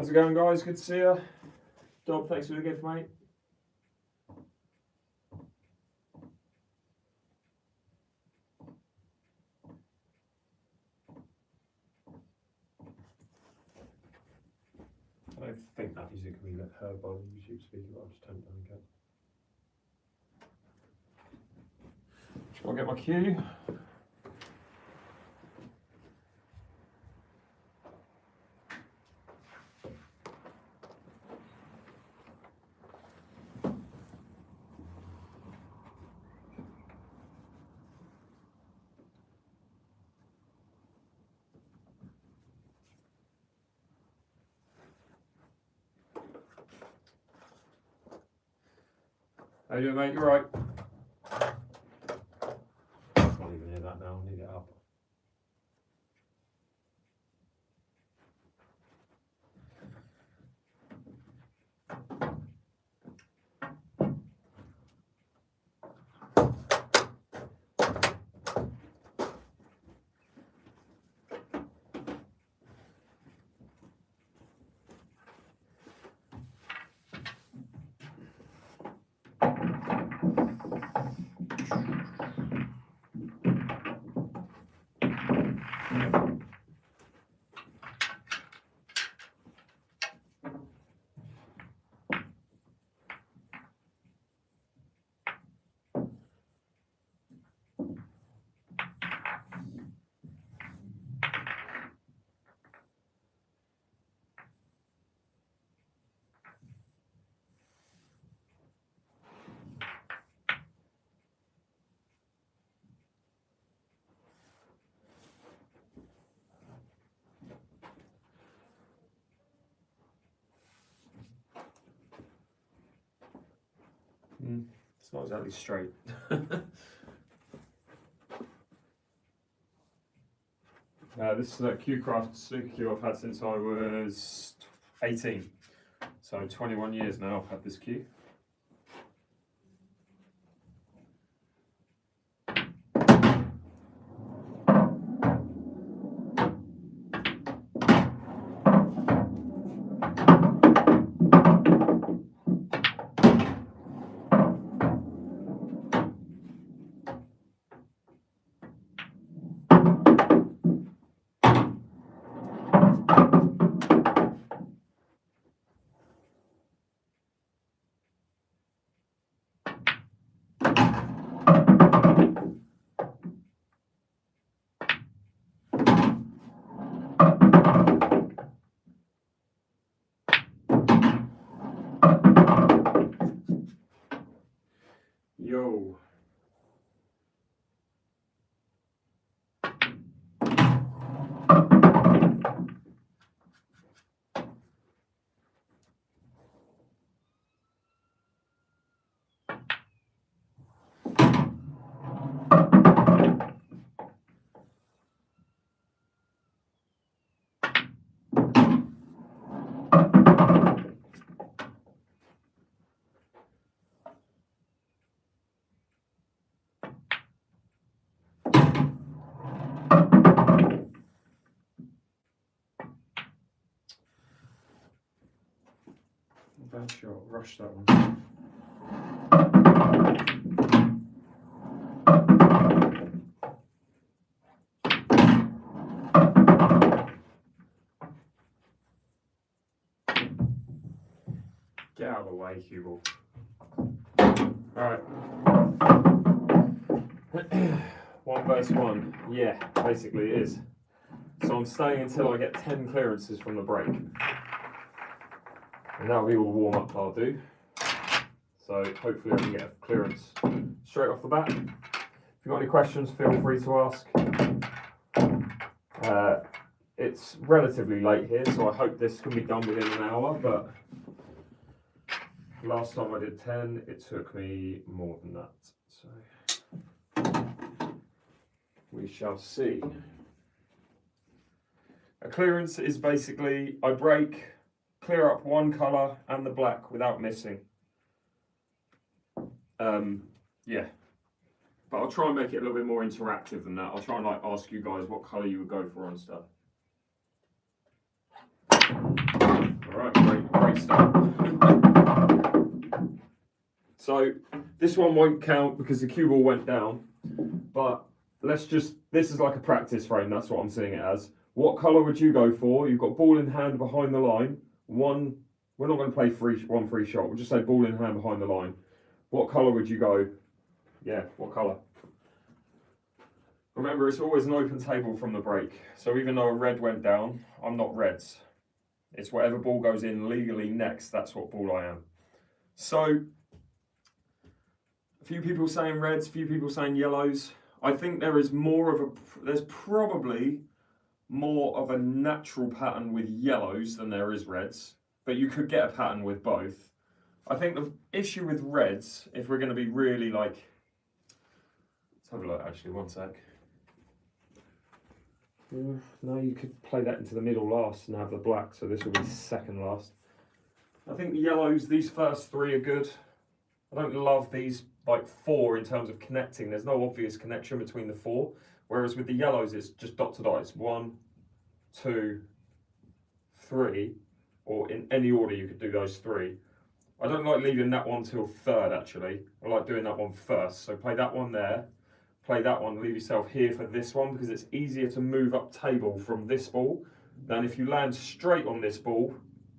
How's it going, guys? Good to see you. Dob, thanks for the gift, mate. I don't think that music can be heard by the YouTube speaker, but I'll just turn it down again. Shall I get my cue? How you doing, mate? You right? I can't even hear that now. I need it up. It's not exactly straight. This is a Q-Craft 𝐬𝐶 I've had since I was 18. So 21 years now I've had this cue. Yo. Bad shot, rush that one. Get out of the way, 𝐬𝐶. Alright. 1 vs 1. Yeah, basically it is. So I'm staying until I get 10 clearances from the break. And that'll be all the warm-up I'll do. So hopefully I can get a clearance straight off the bat. If you've got any questions, feel free to ask. It's relatively late here, so I hope this can be done within an hour, but last time I did 10, it took me more than that. So we shall see. A clearance is basically, I break, clear up one colour and the black without missing. Yeah, but I'll try and make it a little bit more interactive than that. I'll try and like ask you guys what colour you would go for and stuff. Alright, great start. So this one won't count because the cue ball went down, but let's just, this is like a practice frame, that's what I'm seeing it as. What colour would you go for? You've got ball in hand behind the line. One, we're not going to play one free shot, we'll just say ball in hand behind the line. What colour would you go? Yeah, what colour? Remember, it's always an open table from the break. So even though a red went down, I'm not reds. It's whatever ball goes in legally next, that's what ball I am. So, a few people saying reds, a few people saying yellows. I think there is there's probably more of a natural pattern with yellows than there is reds, but you could get a pattern with both. I think the issue with reds, if we're going to be really like, let's have a look actually, one sec. No, you could play that into the middle last and have the black, so this will be second last. I think the yellows, these first three are good. I don't love these like four in terms of connecting. There's no obvious connection between the four, whereas with the yellows it's just dot to dot. It's 1, 2, 3, or in any order you could do those three. I don't like leaving that one till third actually. I like doing that one first. So play that one there. Play that one, leave yourself here for this one because it's easier to move up table from this ball than if you land straight on this ball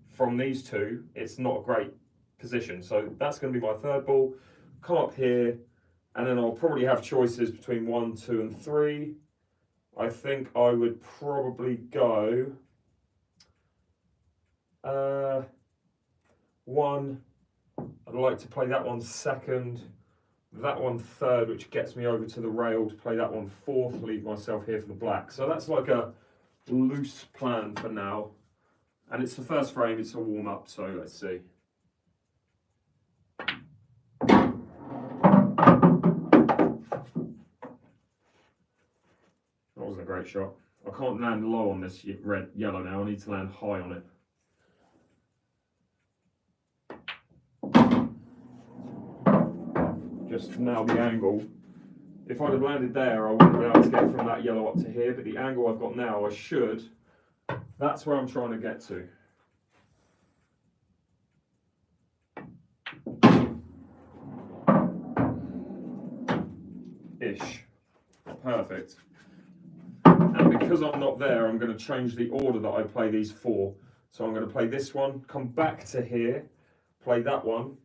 from these two, it's not a great position. So that's going to be my third ball. Come up here and then I'll probably have choices between 1, 2 and 3. I think I would probably go 1. I'd like to play that one second. That one third, which gets me over to the rail to play that one fourth, leave myself here for the black. So that's like a loose plan for now. And it's the first frame, it's a warm up, so let's see. That wasn't a great shot. I can't land low on this yellow now, I need to land high on it. Just now the angle, if I'd have landed there I wouldn't be able to get from that yellow up to here, but the angle I've got now I should, that's where I'm trying to get to. Ish. Perfect. And because I'm not there I'm going to change the order that I play these four. So I'm going to play this one, come back to here, play that one,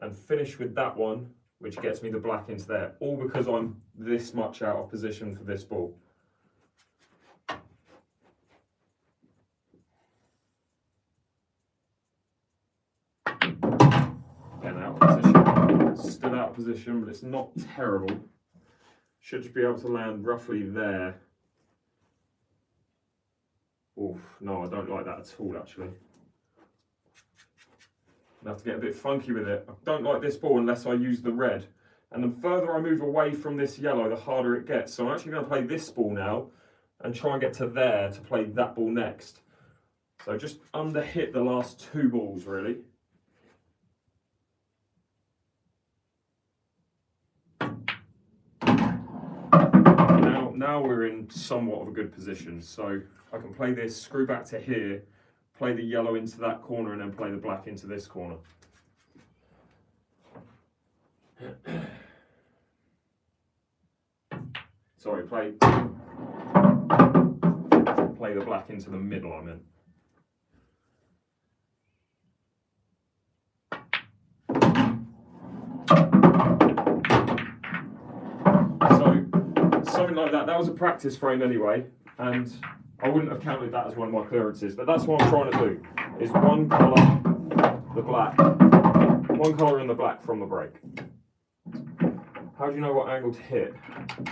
and finish with that one, which gets me the black into there, all because I'm this much out of position for this ball. Again, out of position, still out of position, but it's not terrible. Should just be able to land roughly there. Oof, no, I don't like that at all actually. I have to get a bit funky with it. I don't like this ball unless I use the red. And the further I move away from this yellow, the harder it gets. So I'm actually going to play this ball now and try and get to there to play that ball next. So just under hit the last two balls really. Now we're in somewhat of a good position. So I can play this, screw back to here, play the yellow into that corner and then play the black into this corner. Sorry, play the black into the middle, I meant. So, something like that. That was a practice frame anyway, and I wouldn't have counted that as one of my clearances, but that's what I'm trying to do, is one colour, the black, one colour in the black from the break. How do you know what angle to hit?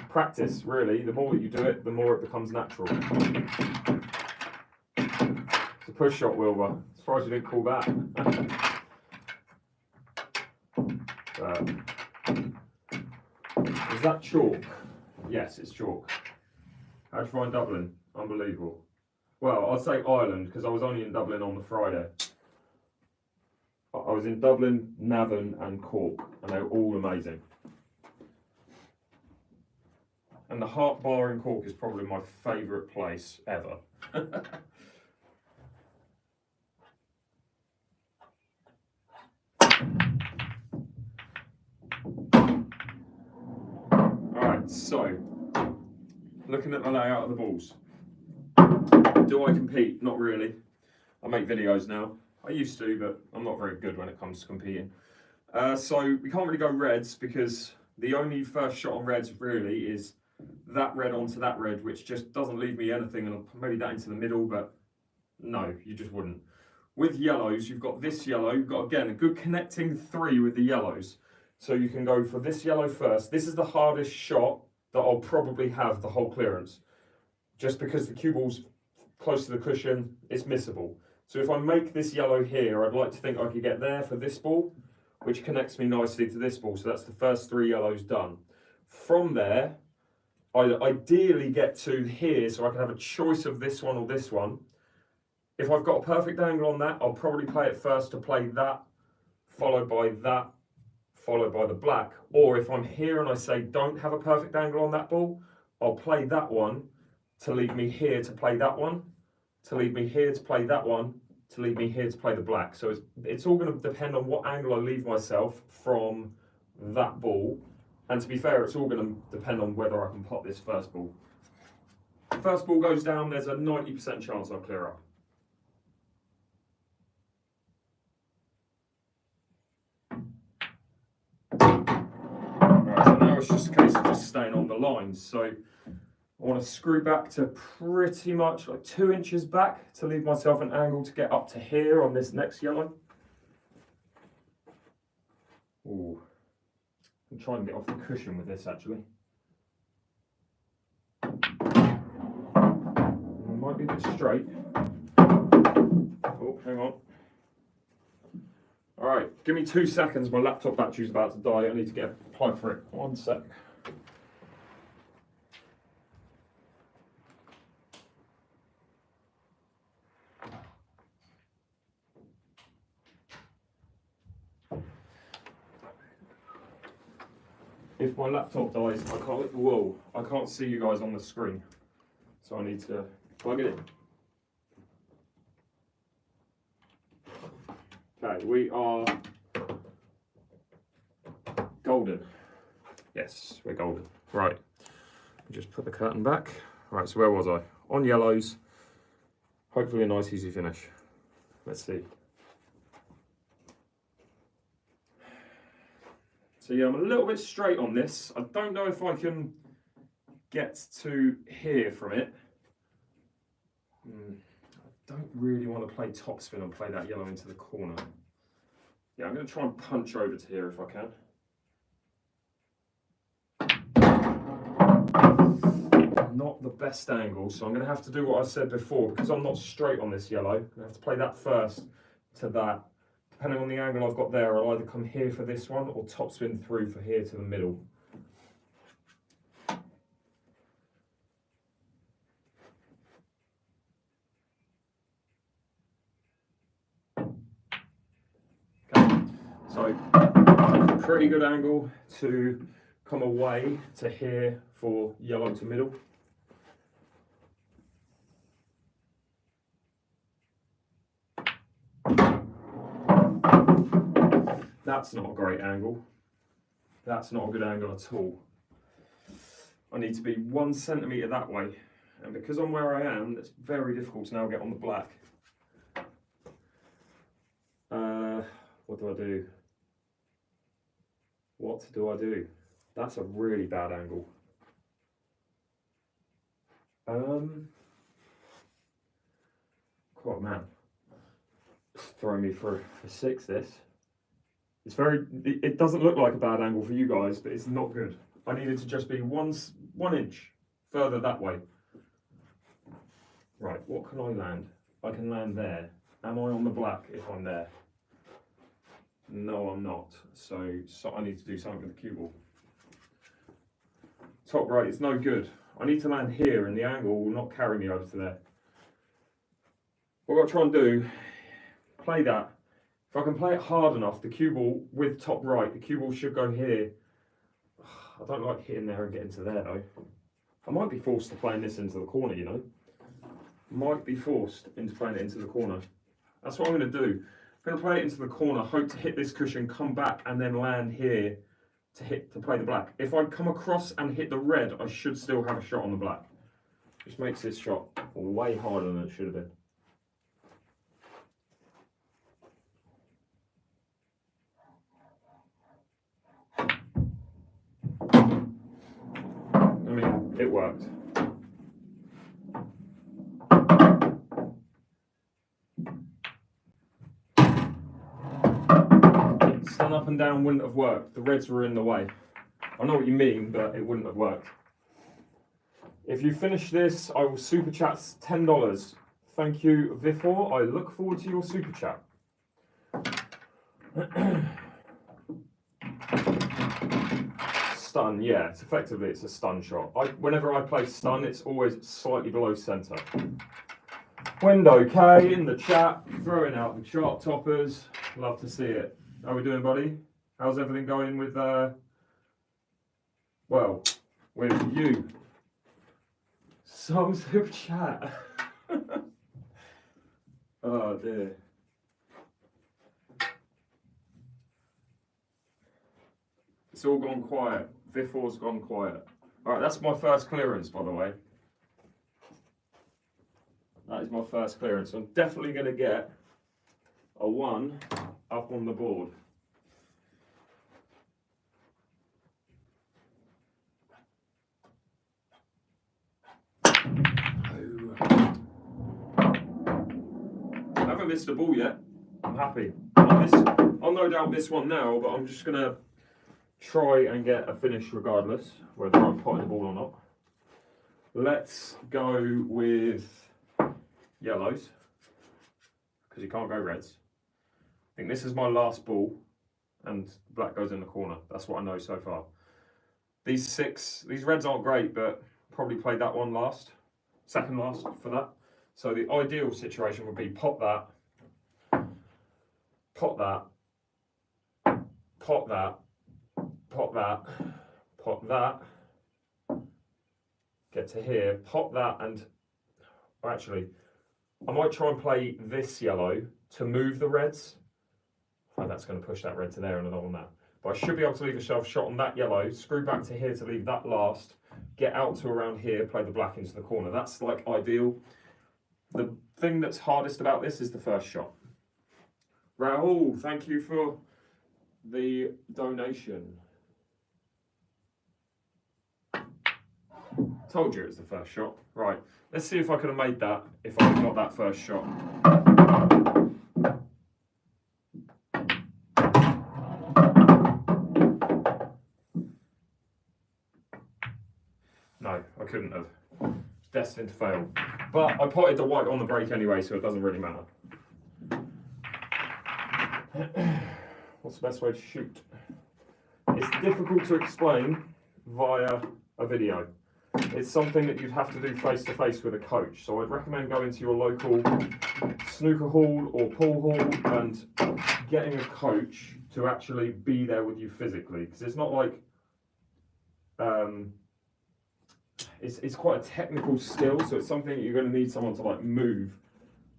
Practice, really. The more that you do it, the more it becomes natural. It's a push shot, Wilbur. Surprised you didn't call that. Is that chalk? Yes, it's chalk. How'd you find Dublin? Unbelievable. Well, I'd say Ireland, because I was only in Dublin on the Friday. I was in Dublin, Navan and Cork, and they were all amazing. And the Heart Bar in Cork is probably my favourite place ever. So, looking at the layout of the balls. Do I compete? Not really. I make videos now. I used to, but I'm not very good when it comes to competing. So we can't really go reds because the only first shot on reds really is that red onto that red, which just doesn't leave me anything, and maybe that into the middle, but no, you just wouldn't. With yellows, you've got this yellow, you've got, again, a good connecting 3 with the yellows. So you can go for this yellow first. This is the hardest shot that I'll probably have the whole clearance. Just because the cue ball's close to the cushion, it's missable. So if I make this yellow here, I'd like to think I could get there for this ball, which connects me nicely to this ball. So that's the first 3 yellows done. From there, I ideally get to here so I can have a choice of this one or this one. If I've got a perfect angle on that, I'll probably play it first to play that, followed by that, followed by the black. Or if I'm here and I say don't have a perfect angle on that ball, I'll play that one to lead me here to play that one, to lead me here to play that one, to lead me here to play the black. So it's all going to depend on what angle I leave myself from that ball. And to be fair, it's all going to depend on whether I can pot this first ball. First ball goes down, there's a 90% chance I'll clear up. Right, so now it's just a case of just staying on the lines. So I want to screw back to pretty much like 2 inches back to leave myself an angle to get up to here on this next yellow. Ooh. I'm trying to get off the cushion with this actually. It might be a bit straight. Oh, hang on. Alright, give me 2 seconds. My laptop battery's about to die. I need to get a plug for it. 1 sec. If my laptop dies, I can't see you guys on the screen. So I need to plug it in. Okay, we are golden. Yes, we're golden. Right, just put the curtain back. Right, so where was I? On yellows. Hopefully a nice easy finish. Let's see. So yeah, I'm a little bit straight on this. I don't know if I can get to here from it. I don't really want to play topspin and play that yellow into the corner. Yeah, I'm going to try and punch over to here if I can. Not the best angle, so I'm going to have to do what I said before. Because I'm not straight on this yellow, I'm going to have to play that first to that. Depending on the angle I've got there, I'll either come here for this one or topspin through for here to the middle. Okay, so pretty good angle to come away to here for yellow to middle. That's not a great angle. That's not a good angle at all. I need to be 1 centimetre that way. And because I'm where I am, it's very difficult to now get on the black. What do I do? What do I do? That's a really bad angle. God, man. Throwing me for 6 this. It's it doesn't look like a bad angle for you guys, but it's not good. I needed to just be one inch further that way. Right, what can I land? I can land there. Am I on the black if I'm there? No, I'm not. So I need to do something with the cue ball. Top right, it's no good. I need to land here and the angle will not carry me over to there. What I've got to try and do, play that. If I can play it hard enough, the cue ball with top right, the cue ball should go here. I don't like hitting there and getting to there though. I might be forced to playing this into the corner, you know. Might be forced into playing it into the corner. That's what I'm going to do. I'm going to play it into the corner, hope to hit this cushion, come back and then land here to play the black. If I come across and hit the red, I should still have a shot on the black. Which makes this shot way harder than it should have been. I mean, it worked. Stun up and down wouldn't have worked. The reds were in the way. I know what you mean, but it wouldn't have worked. If you finish this, I will super chat $10. Thank you, 𝐵𝐸4. I look forward to your super chat. Stun, yeah, it's a stun shot. Whenever I play stun, it's always slightly below centre. Window K in the chat, throwing out the chart toppers. Love to see it. How we doing, buddy? How's everything going with, well, with you? Some super chat. Oh dear. It's all gone quiet. 𝐵𝐸4's gone quiet. Alright, that's my first clearance, by the way. That is my first clearance. I'm definitely going to get a 1 up on the board. I haven't missed a ball yet. I'm happy. I'll no doubt miss one now, but I'm just going to try and get a finish regardless, whether I'm potting the ball or not. Let's go with yellows, because you can't go reds. I think this is my last ball, and black goes in the corner. That's what I know so far. These reds aren't great, but probably played that one last, second last for that. So the ideal situation would be pot that, pot that, pot that, pot that, pot that, get to here, pot that, and actually, I might try and play this yellow to move the reds. Oh, that's going to push that red to there, and I don't want that. But I should be able to leave a shelf shot on that yellow, screw back to here to leave that last, get out to around here, play the black into the corner. That's like ideal. The thing that's hardest about this is the first shot. Rahul, thank you for the donation. Told you it was the first shot. Right, let's see if I could have made that if I got that first shot. No, I couldn't have. It's destined to fail. But I potted the white on the break anyway, so it doesn't really matter. What's the best way to shoot? It's difficult to explain via a video. It's something that you'd have to do face to face with a coach. So I'd recommend going to your local snooker hall or pool hall and getting a coach to actually be there with you physically. Because it's not like, it's quite a technical skill. So it's something that you're going to need someone to like move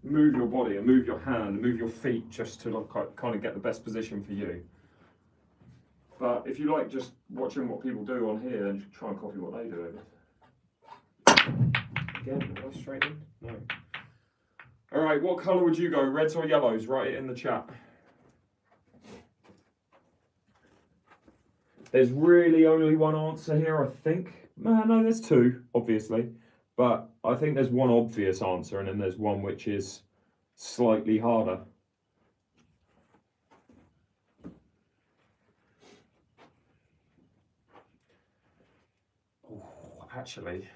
your body and move your hand and move your feet just to like kind of get the best position for you. But if you like just watching what people do on here, then try and copy what they do. Again, am I straight in? No. Alright, what colour would you go? Reds or yellows? Write it in the chat. There's really only one answer here, I think. No, there's two, obviously. But I think there's one obvious answer, and then there's one which is slightly harder. Oh, actually,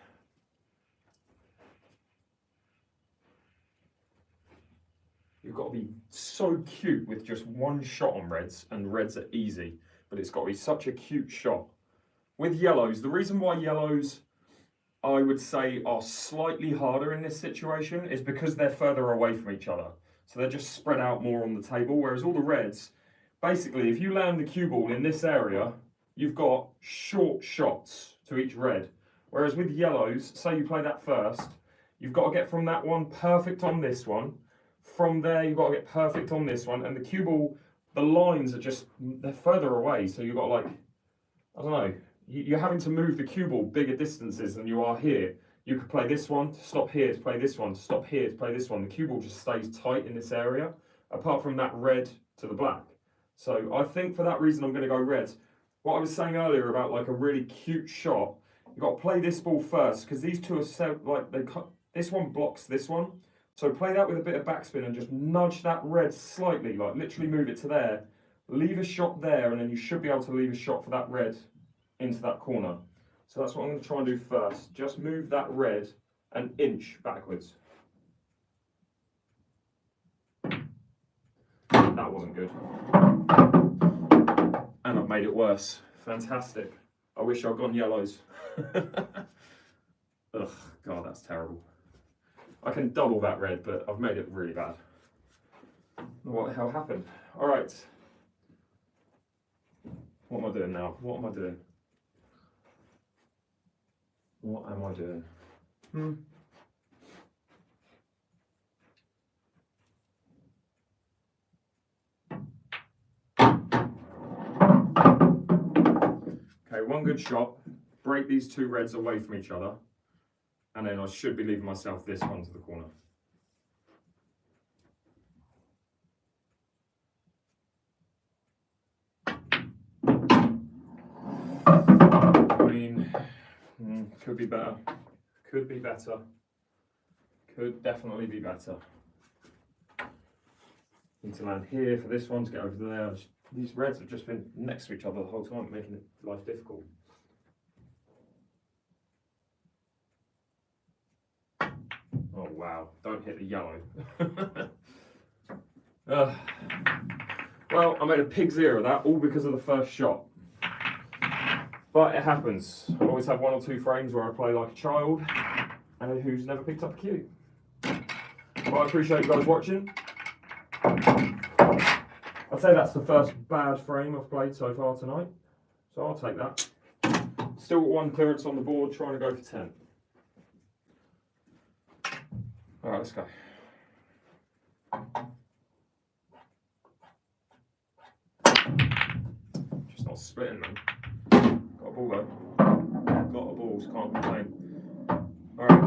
you've got to be so cute with just one shot on reds, and reds are easy, but it's got to be such a cute shot. With yellows, the reason why yellows, I would say, are slightly harder in this situation is because they're further away from each other. So they're just spread out more on the table, whereas all the reds, basically, if you land the cue ball in this area, you've got short shots to each red. Whereas with yellows, say you play that first, you've got to get from that one perfect on this one. From there, you've got to get perfect on this one. And the cue ball, the lines are just, they're further away. So you've got like, I don't know, you're having to move the cue ball bigger distances than you are here. You could play this one to stop here, to play this one to stop here, to play this one. The cue ball just stays tight in this area, apart from that red to the black. So I think for that reason I'm going to go red. What I was saying earlier about like a really cute shot, you've got to play this ball first, because these two are like this one blocks this one. So play that with a bit of backspin and just nudge that red slightly, like literally move it to there. Leave a shot there, and then you should be able to leave a shot for that red into that corner. So that's what I'm going to try and do first. Just move that red an inch backwards. That wasn't good. And I've made it worse. Fantastic. I wish I'd gone yellows. Ugh, God, that's terrible. I can double that red, but I've made it really bad. What the hell happened? All right. What am I doing now? What am I doing? What am I doing? Okay, one good shot. Break these two reds away from each other. And then I should be leaving myself this one to the corner. I mean, could be better. Could be better. Could definitely be better. Need to land here for this one to get over there. These reds have just been next to each other the whole time, making life difficult. Oh wow, don't hit the yellow. Well, I made a pig's ear of that, all because of the first shot. But it happens. I always have one or two frames where I play like a child and who's never picked up a cue. Well, I appreciate you guys watching. I'd say that's the first bad frame I've played so far tonight. So I'll take that. Still got one clearance on the board, trying to go for 10. Alright, let's go. Just not splitting them. Got a ball though. Got a ball, so can't complain. Alright.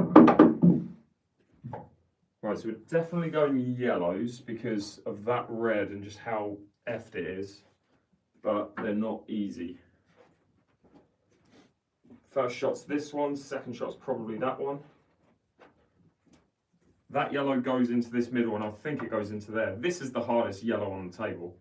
Right, so we're definitely going yellows because of that red and just how effed it is. But they're not easy. First shot's this one, second shot's probably that one. That yellow goes into this middle and I think it goes into there. This is the hardest yellow on the table.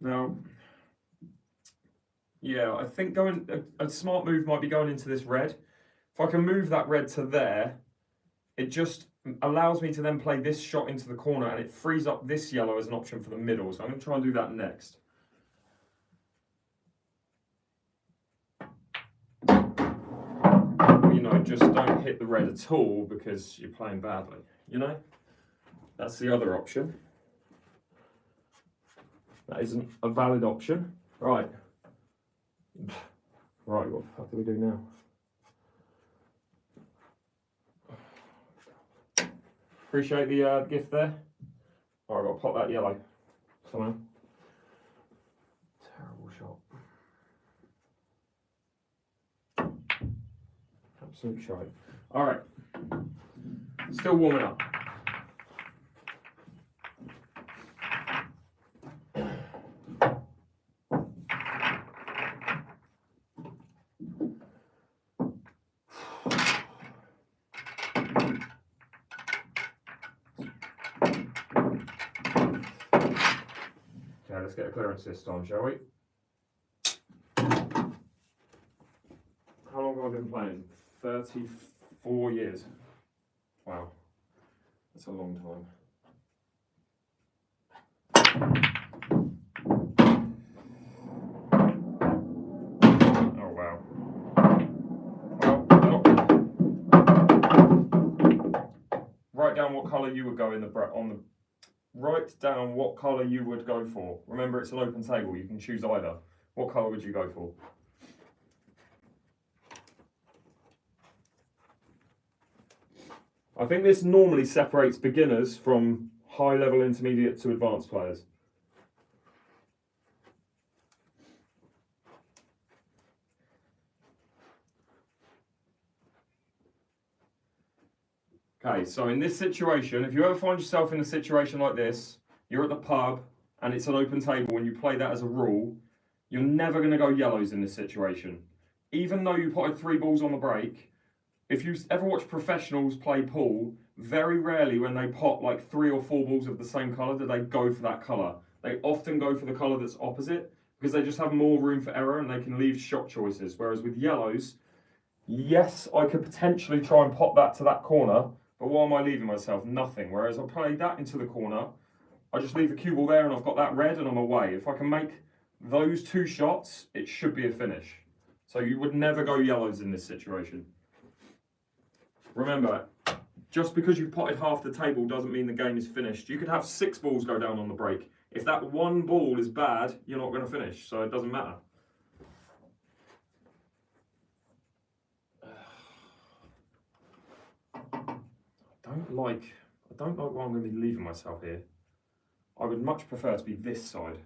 Now, yeah, I think a smart move might be going into this red. If I can move that red to there, it just allows me to then play this shot into the corner and it frees up this yellow as an option for the middle. So I'm going to try and do that next. You know, just don't hit the red at all because you're playing badly, you know? That's the other option. That isn't a valid option. Right. Right, what the fuck do we do now? Appreciate the gift there. All right, I've got to pop that yellow somehow. Terrible shot. Absolute shite. All right, still warming up. Let's get a clearance this time, shall we? How long have I been playing? 34 years. Wow, that's a long time. Oh wow. Well, write down what colour you would go in Write down what colour you would go for. Remember, it's an open table. You can choose either. What colour would you go for? I think this normally separates beginners from high level, intermediate to advanced players. Okay, so in this situation, if you ever find yourself in a situation like this, you're at the pub and it's an open table and you play that as a rule, you're never going to go yellows in this situation. Even though you potted 3 balls on the break, if you ever watch professionals play pool, very rarely when they pot like 3 or 4 balls of the same colour do they go for that colour. They often go for the colour that's opposite because they just have more room for error and they can leave shot choices. Whereas with yellows, yes, I could potentially try and pop that to that corner, but what am I leaving myself? Nothing. Whereas I play that into the corner, I just leave the cue ball there and I've got that red and I'm away. If I can make those 2 shots, it should be a finish. So you would never go yellows in this situation. Remember, just because you've potted half the table doesn't mean the game is finished. You could have 6 balls go down on the break. If that 1 ball is bad, you're not going to finish, so it doesn't matter. I don't like what I'm going to be leaving myself here. I would much prefer to be this side.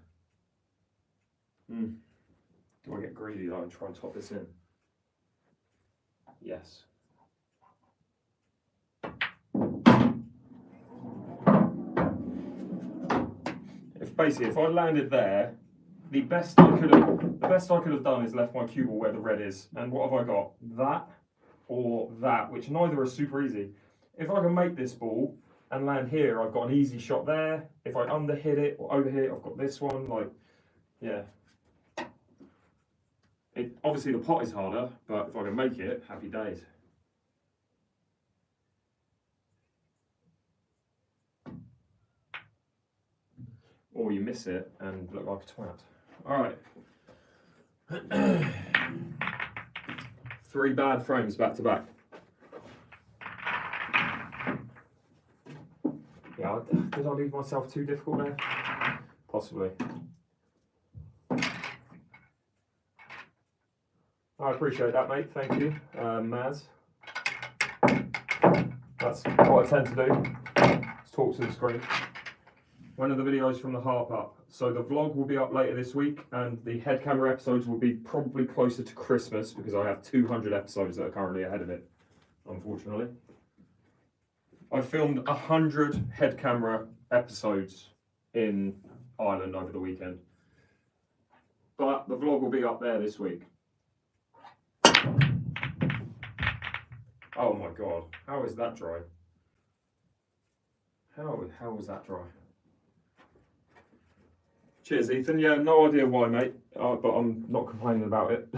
Do I get greedy though and try and top this in? Yes. If I landed there, the best I could have done is left my cue ball where the red is. And what have I got? That or that, which neither are super easy. If I can make this ball and land here, I've got an easy shot there. If I underhit it or overhit it, I've got this one. Like, yeah. Obviously the pot is harder, but if I can make it, happy days. Or you miss it and look like a twat. Alright. 3 bad frames back to back. Yeah, did I leave myself too difficult there? Possibly. I appreciate that, mate. Thank you, Maz. That's what I tend to do. Just talk to the screen. When are the videos from the harp up? So the vlog will be up later this week, and the head camera episodes will be probably closer to Christmas because I have 200 episodes that are currently ahead of it, unfortunately. I filmed 100 head camera episodes in Ireland over the weekend. But the vlog will be up there this week. Oh my god, how is that dry? How was that dry? Cheers, Ethan. Yeah, no idea why, mate, but I'm not complaining about it.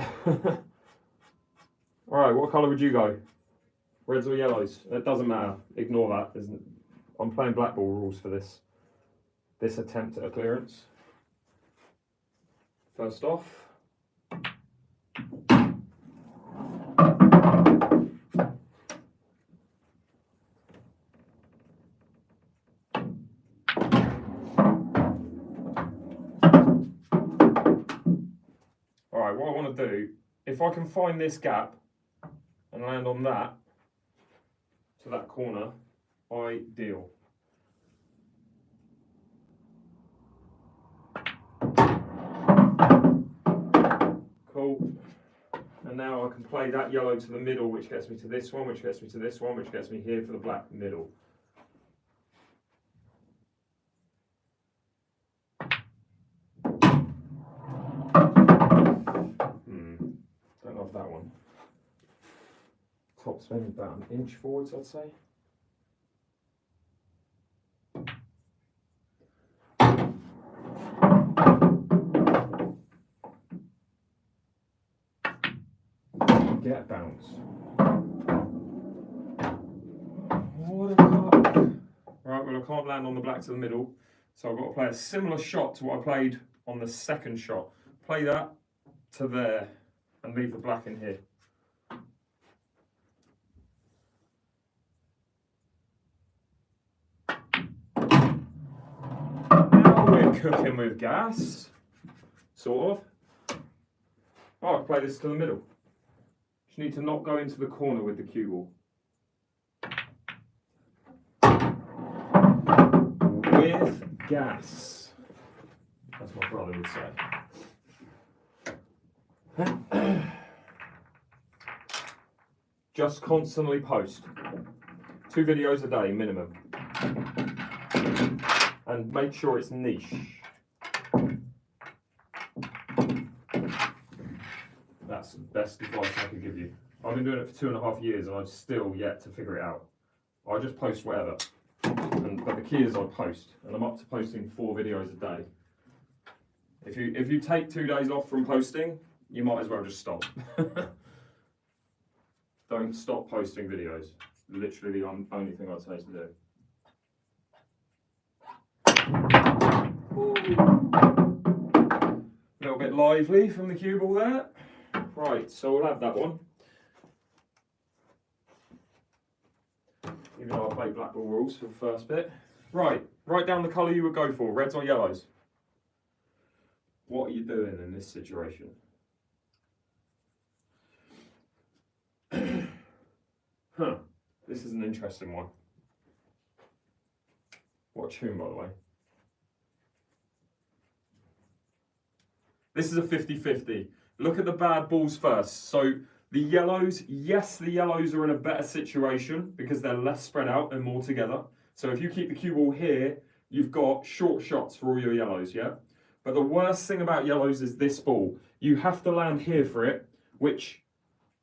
Alright, what colour would you go? Reds or yellows? It doesn't matter. Ignore that. I'm playing black ball rules for this attempt at a clearance. First off. Alright, what I want to do, if I can find this gap and land on that, to that corner, ideal. Cool. And now I can play that yellow to the middle, which gets me to this one, which gets me to this one, which gets me here for the black middle. Don't love that one. Top spin about an inch forwards, I'd say. Get a bounce. What a luck. Right, well I can't land on the black to the middle, so I've got to play a similar shot to what I played on the second shot. Play that to there and leave the black in here. We're cooking with gas, sort of. Oh, I play this to the middle. Just need to not go into the corner with the cue ball. with gas. That's what my brother would say. Just constantly post 2 videos a day minimum, and make sure it's niche. That's the best advice I could give you. I've been doing it for 2.5 years and I've still yet to figure it out. I just post whatever, but the key is I post, and I'm up to posting 4 videos a day. If you take 2 days off from posting, you might as well just stop. Don't stop posting videos. It's literally the only thing I'd say to do. A little bit lively from the cue ball there. Right, so we'll have that one. Even though I played black ball rules for the first bit. Right, write down the colour you would go for, reds or yellows. What are you doing in this situation? Huh, this is an interesting one. What tune, by the way? This is a 50-50. Look at the bad balls first. So the yellows, yes, the yellows are in a better situation because they're less spread out and more together. So if you keep the cue ball here, you've got short shots for all your yellows, yeah? But the worst thing about yellows is this ball. You have to land here for it, which,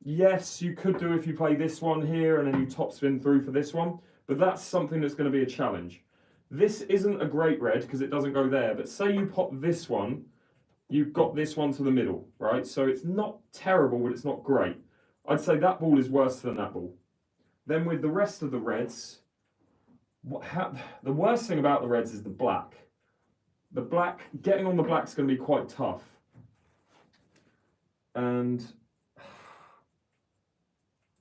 yes, you could do if you play this one here and then you topspin through for this one, but that's something that's going to be a challenge. This isn't a great red because it doesn't go there, but say you pop this one, you've got this one to the middle, right? So it's not terrible, but it's not great. I'd say that ball is worse than that ball. Then with the rest of the reds, the worst thing about the reds is the black. The black, getting on the black is going to be quite tough. And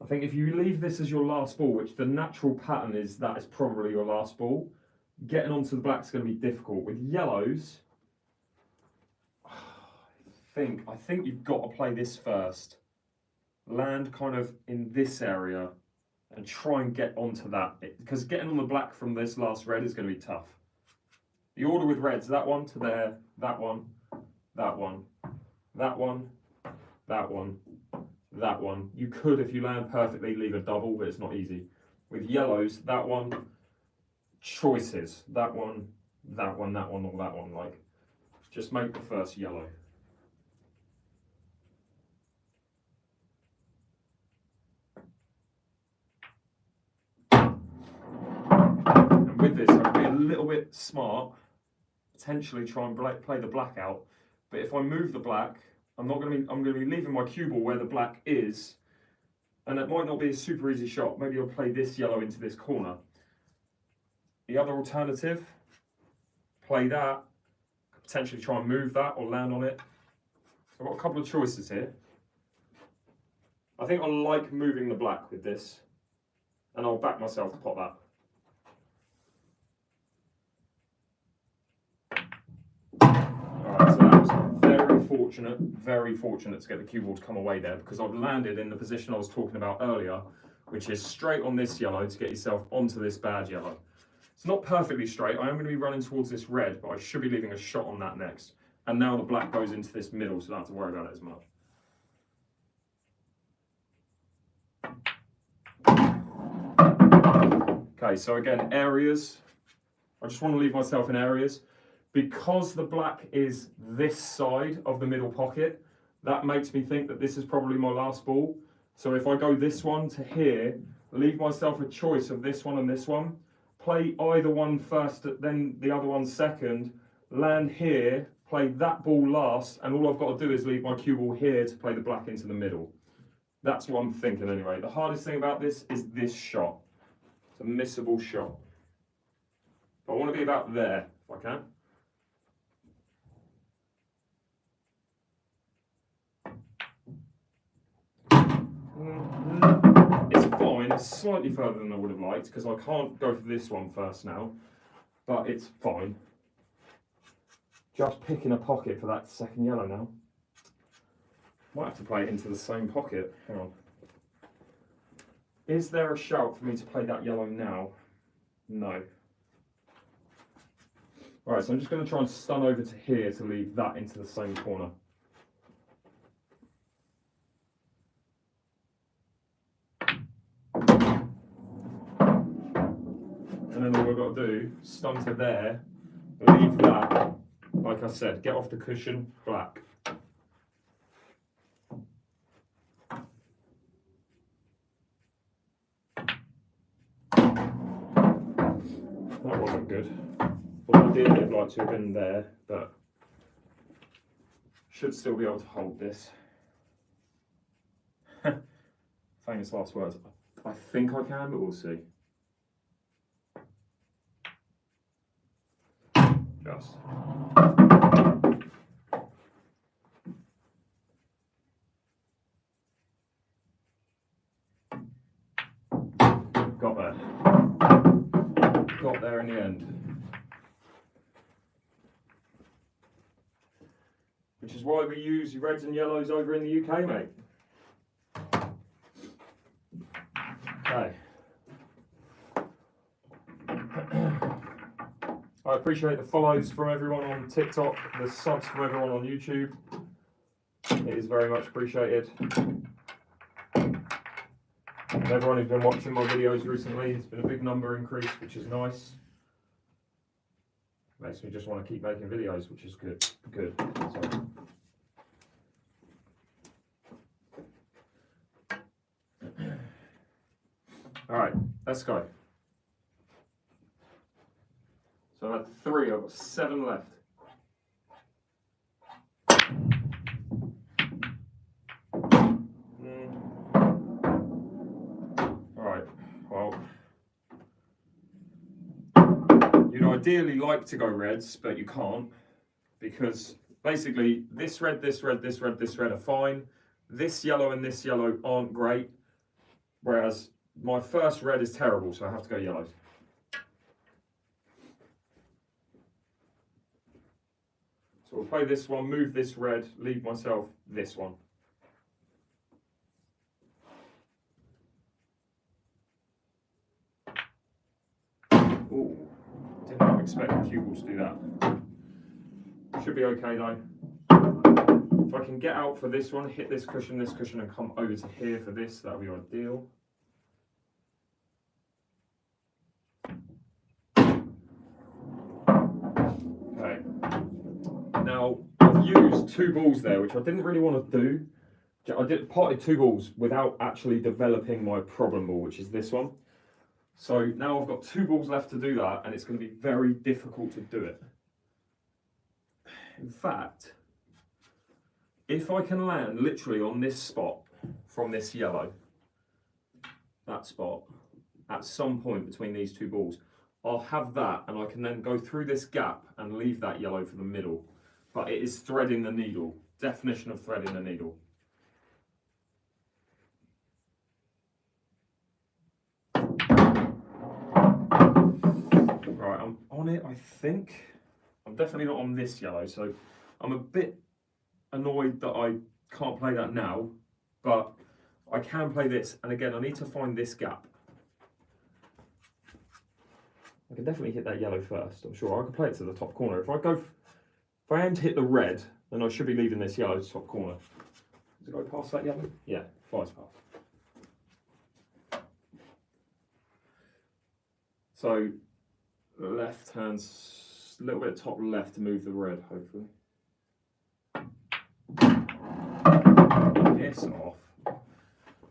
I think if you leave this as your last ball, which the natural pattern is that is probably your last ball, getting onto the black is going to be difficult. With yellows, I think you've got to play this first. Land kind of in this area and try and get onto that, because getting on the black from this last red is going to be tough. The order with reds, that one to there, that one, that one, that one, that one, that one. You could, if you land perfectly, leave a double, but it's not easy. With yellows, that one, choices, that one, that one, that one, or that one. Like, just make the first yellow. And with this, I can be a little bit smart, potentially try and play the black out. But if I move the black, I'm going to be leaving my cue ball where the black is, and it might not be a super easy shot. Maybe I'll play this yellow into this corner. The other alternative, play that, potentially try and move that or land on it. So I've got a couple of choices here. I think I like moving the black with this, and I'll back myself to pop that. Alright, so that was very fortunate to get the cue ball to come away there, because I've landed in the position I was talking about earlier, which is straight on this yellow to get yourself onto this bad yellow. It's not perfectly straight. I am going to be running towards this red, but I should be leaving a shot on that next. And now the black goes into this middle, so I don't have to worry about it as much. Okay, so again, areas. I just want to leave myself in areas. Because the black is this side of the middle pocket, that makes me think that this is probably my last ball. So if I go this one to here, leave myself a choice of this one and this one, play either one first, then the other one second, land here, play that ball last, and all I've got to do is leave my cue ball here to play the black into the middle. That's what I'm thinking anyway. The hardest thing about this is this shot. It's a missable shot. But I want to be about there, if I can. It's fine, it's slightly further than I would have liked because I can't go for this one first now, but it's fine. Just picking a pocket for that second yellow now. Might have to play it into the same pocket. Hang on. Is there a shout for me to play that yellow now? No. Alright, so I'm just going to try and stun over to here to leave that into the same corner. And then all we've got to do, stun to there, leave that, like I said, get off the cushion, black. That wasn't good. Well, ideally I'd like to have been there, but should still be able to hold this. Famous last words. I think I can, but we'll see. Just. Got there. Got there in the end. Which is why we use reds and yellows over in the UK, mate. Okay. I appreciate the follows from everyone on TikTok, the subs from everyone on YouTube. It is very much appreciated. And everyone who's been watching my videos recently, it's been a big number increase, which is nice. Makes me just want to keep making videos, which is good. Good. So. All right, let's go. So I had 3, I've got 7 left. All right, well, you'd ideally like to go reds, but you can't, because basically this red, this red, this red, this red are fine. This yellow and this yellow aren't great, whereas my first red is terrible, so I have to go yellows. So we'll play this one, move this red, leave myself this one. Ooh, did not expect the cue ball to do that. Should be okay though. If I can get out for this one, hit this cushion, and come over to here for this, that'll be ideal. Okay. Now, I've used 2 balls there, which I didn't really want to do. I potted 2 balls without actually developing my problem ball, which is this one. So now I've got 2 balls left to do that, and it's going to be very difficult to do it. In fact, if I can land literally on this spot from this yellow, that spot, at some point between these 2 balls, I'll have that, and I can then go through this gap and leave that yellow for the middle. But it is threading the needle. Definition of threading the needle. Right, I'm on it, I think. I'm definitely not on this yellow, so I'm a bit annoyed that I can't play that now, but I can play this, and again, I need to find this gap. I can definitely hit that yellow first, I'm sure. I can play it to the top corner. If I aim to hit the red, then I should be leaving this yellow to top corner. Does it go past that yellow? Yeah, flies past. So, the left hand's a little bit top left to move the red, hopefully. Piss off.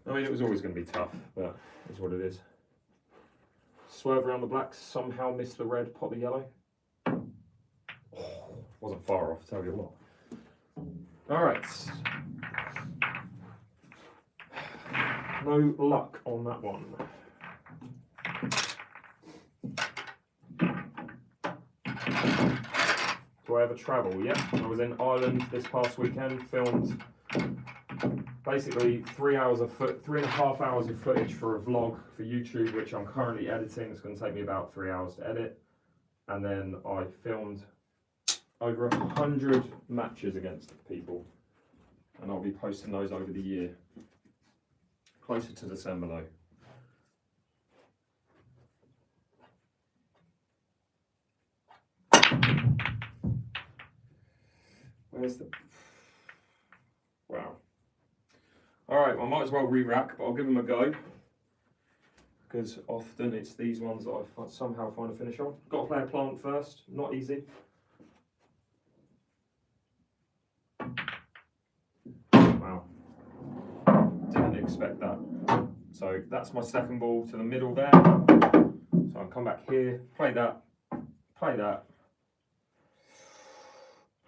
I mean, it was always going to be tough, but it's what it is. Swerve around the black, somehow miss the red, pot the yellow. Oh, wasn't far off, tell you what. Alright. No luck on that one. Do I ever travel? Yeah, I was in Ireland this past weekend, filmed basically 3.5 hours of footage for a vlog for YouTube, which I'm currently editing. It's going to take me about 3 hours to edit. And then I filmed over 100 matches against people. And I'll be posting those over the year. Closer to December though. missed it. Wow. Alright, I might as well re-rack, but I'll give them a go. Because often it's these ones that I somehow find a finish on. Got to play a plant first, not easy. Wow. Didn't expect that. So that's my second ball to the middle there. So I'll come back here, play that, play that,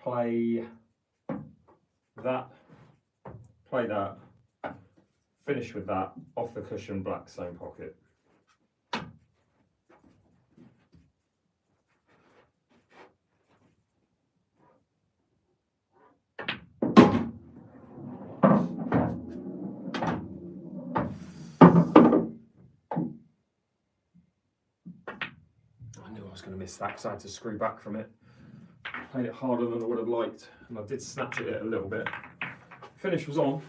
play that, play that, finish with that, off the cushion, black same pocket. I knew I was going to miss that because I had to screw back from it. Played it harder than I would have liked, and I did snatch at it a little bit. Finish was on,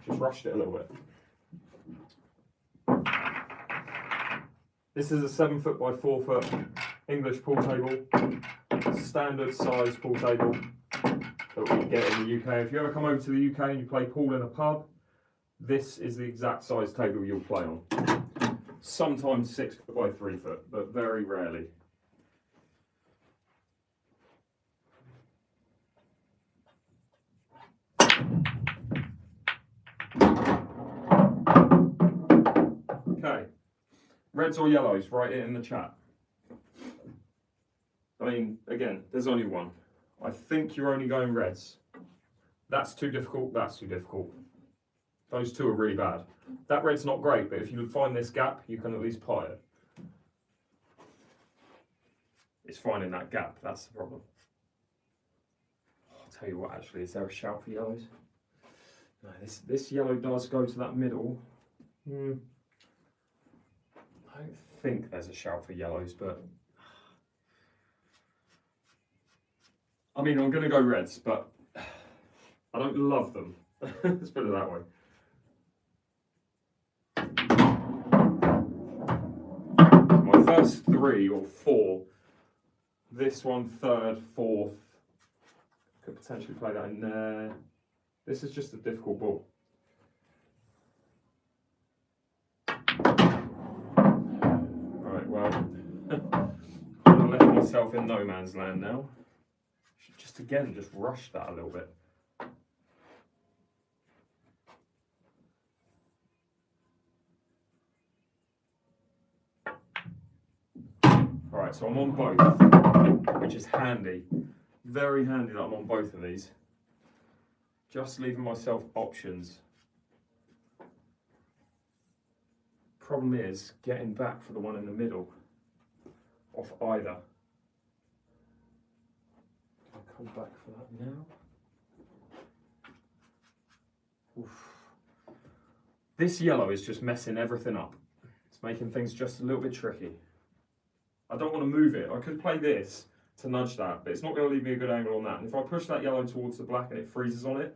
just rushed it a little bit. This is a 7 foot by 4 foot English pool table, standard size pool table that we get in the UK. If you ever come over to the UK and you play pool in a pub, this is the exact size table you'll play on. Sometimes 6 foot by 3 foot, but very rarely. Okay, reds or yellows, write it in the chat. I mean, again, there's only one. I think you're only going reds. That's too difficult, that's too difficult. Those two are really bad. That red's not great, but if you find this gap, you can at least pot it. It's finding that gap, that's the problem. I'll tell you what, actually, is there a shout for yellows? No, this yellow does go to that middle. I don't think there's a shout for yellows, but I mean, I'm going to go reds, but I don't love them. Let's put it that way. My first 3 or 4, this one, 3rd, 4th, could potentially play that in there. This is just a difficult ball. Right, well, I've left myself in no man's land now. Should just again, just rush that a little bit. Alright, so I'm on both, which is handy. Very handy that I'm on both of these. Just leaving myself options. Problem is getting back for the one in the middle off either. I'll come back for that now. Oof. This yellow is just messing everything up. It's making things just a little bit tricky. I don't want to move it. I could play this to nudge that, but it's not going to leave me a good angle on that. And if I push that yellow towards the black and it freezes on it,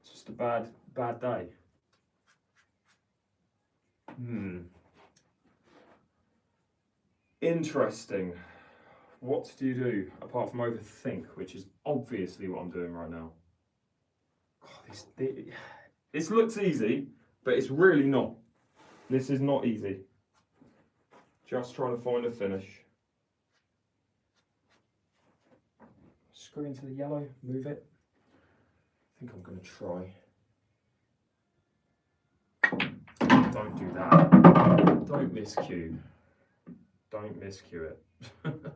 it's just a bad day. Interesting. What do you do apart from overthink, which is obviously what I'm doing right now? God, this looks easy, but it's really not. This is not easy. Just trying to find a finish. Screw into the yellow, move it. I think I'm going to try. Don't do that. Don't miscue. Don't miscue it. Fucking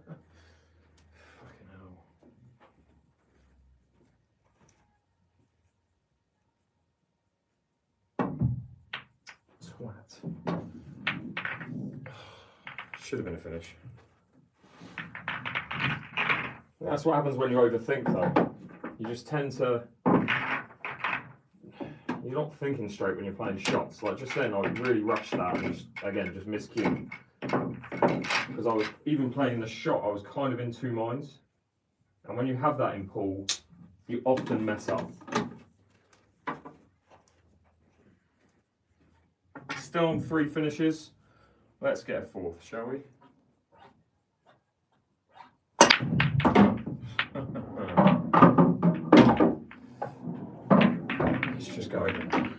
hell. Twat. Should have been a finish. That's what happens when you overthink, though. You just tend to... You're not thinking straight when you're playing shots. Like just then, I really rushed that and just, again, just miscued. Because I was, even playing the shot, I was kind of in 2 minds. And when you have that in pool, you often mess up. Still on 3 finishes. Let's get a 4th, shall we? Let's just go again.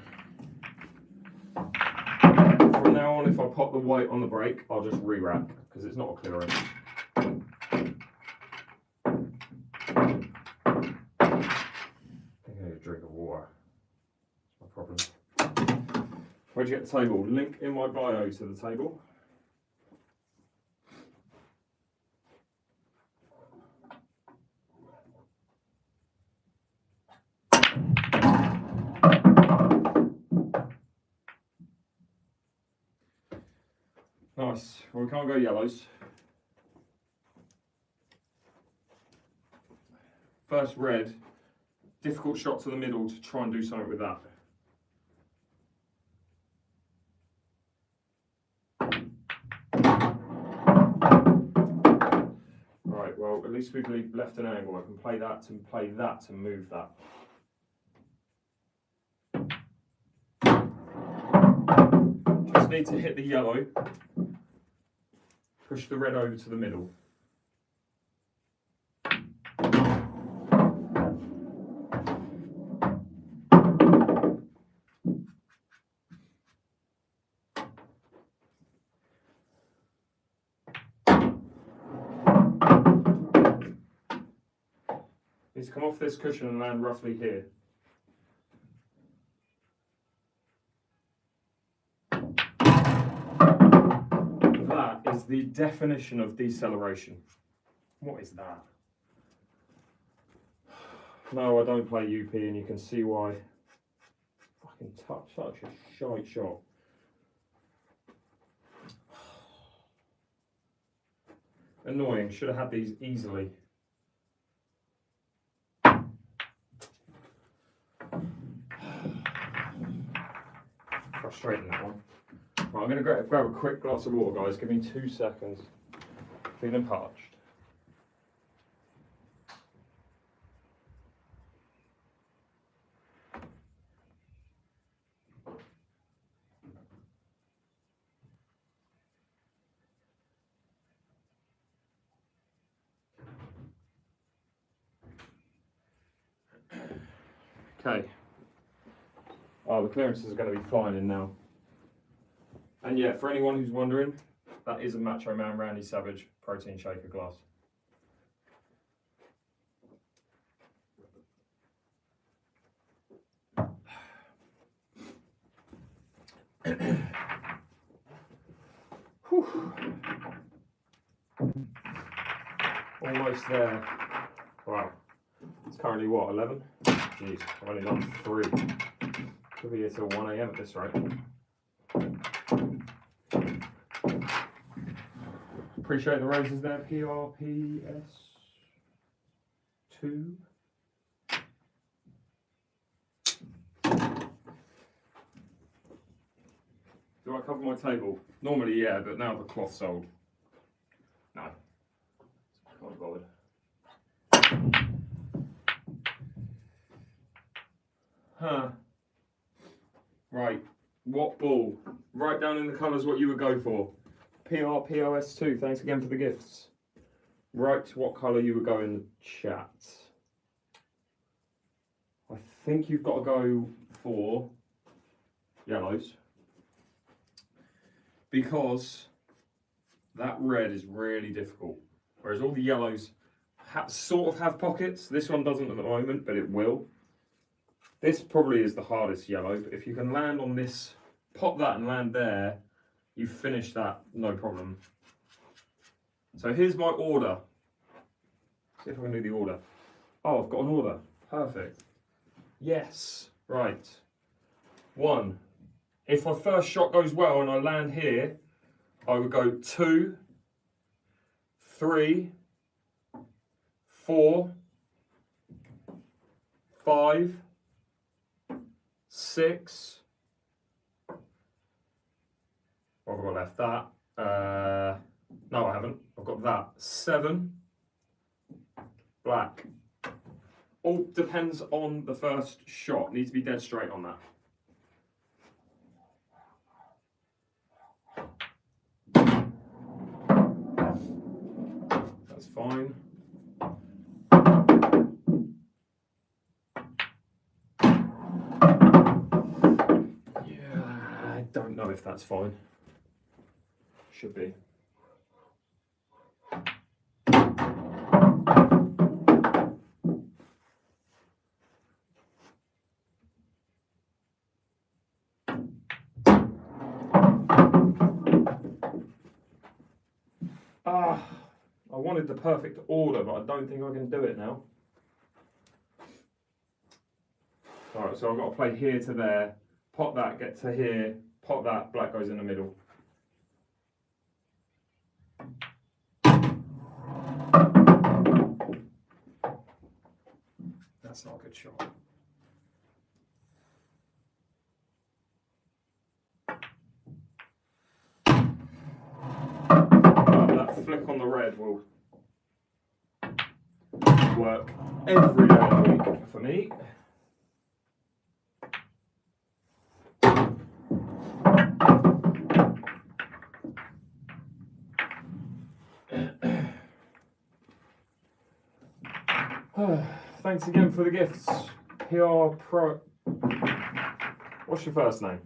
From now on, if I pop the white on the brake, I'll just re-rack because it's not a clearance. I need a drink of water. That's my problem. Where'd you get the table? Link in my bio to the table. Nice. Well, we can't go yellows. First red. Difficult shot to the middle to try and do something with that. Right, well, at least we've left an angle. I can play that to move that. Just need to hit the yellow. Push the red over to the middle. Needs to come off this cushion and land roughly here. That is the definition of deceleration. What is that? No, I don't play UP, and you can see why. Fucking such a shite shot. Annoying, should have had these easily. Frustrating, that one. Right, I'm going to grab a quick glass of water, guys. Give me 2 seconds. Feeling parched. Okay. Oh, the clearances are going to be flying in now. And yeah, for anyone who's wondering, that is a Macho Man Randy Savage protein shaker glass. Almost there. Wow. It's currently what, 11? Jeez, I've only done 3. Could be here till 1 AM at this rate. Appreciate the roses there, PRPS2. Do I cover my table? Normally, yeah, but now the cloth's sold. No. Can't be bothered. Huh. Right. What ball? Write down in the colours what you would go for. PRPOS2, thanks again for the gifts. Write what colour you would go in the chat. I think you've got to go for yellows. Because that red is really difficult. Whereas all the yellows sort of have pockets. This one doesn't at the moment, but it will. This probably is the hardest yellow, but if you can land on this, pop that and land there, you finish that, no problem. So here's my order. See if I can do the order. Oh, I've got an order. Perfect. Yes. Right. 1. If my first shot goes well and I land here, I would go 2, 3, 4, 5, 6. What have I got left? That. No, I haven't. I've got that. 7. Black. All depends on the first shot. Needs to be dead straight on that. That's fine. if that's fine. Should be. I wanted the perfect order, but I don't think I can do it now. Alright, so I've got to play here to there, pop that, get to here, pop that, black goes in the middle. That's not a good shot. That flick on the red will work every day of the week for me. Thanks again for the gifts. PR Pro. What's your first name?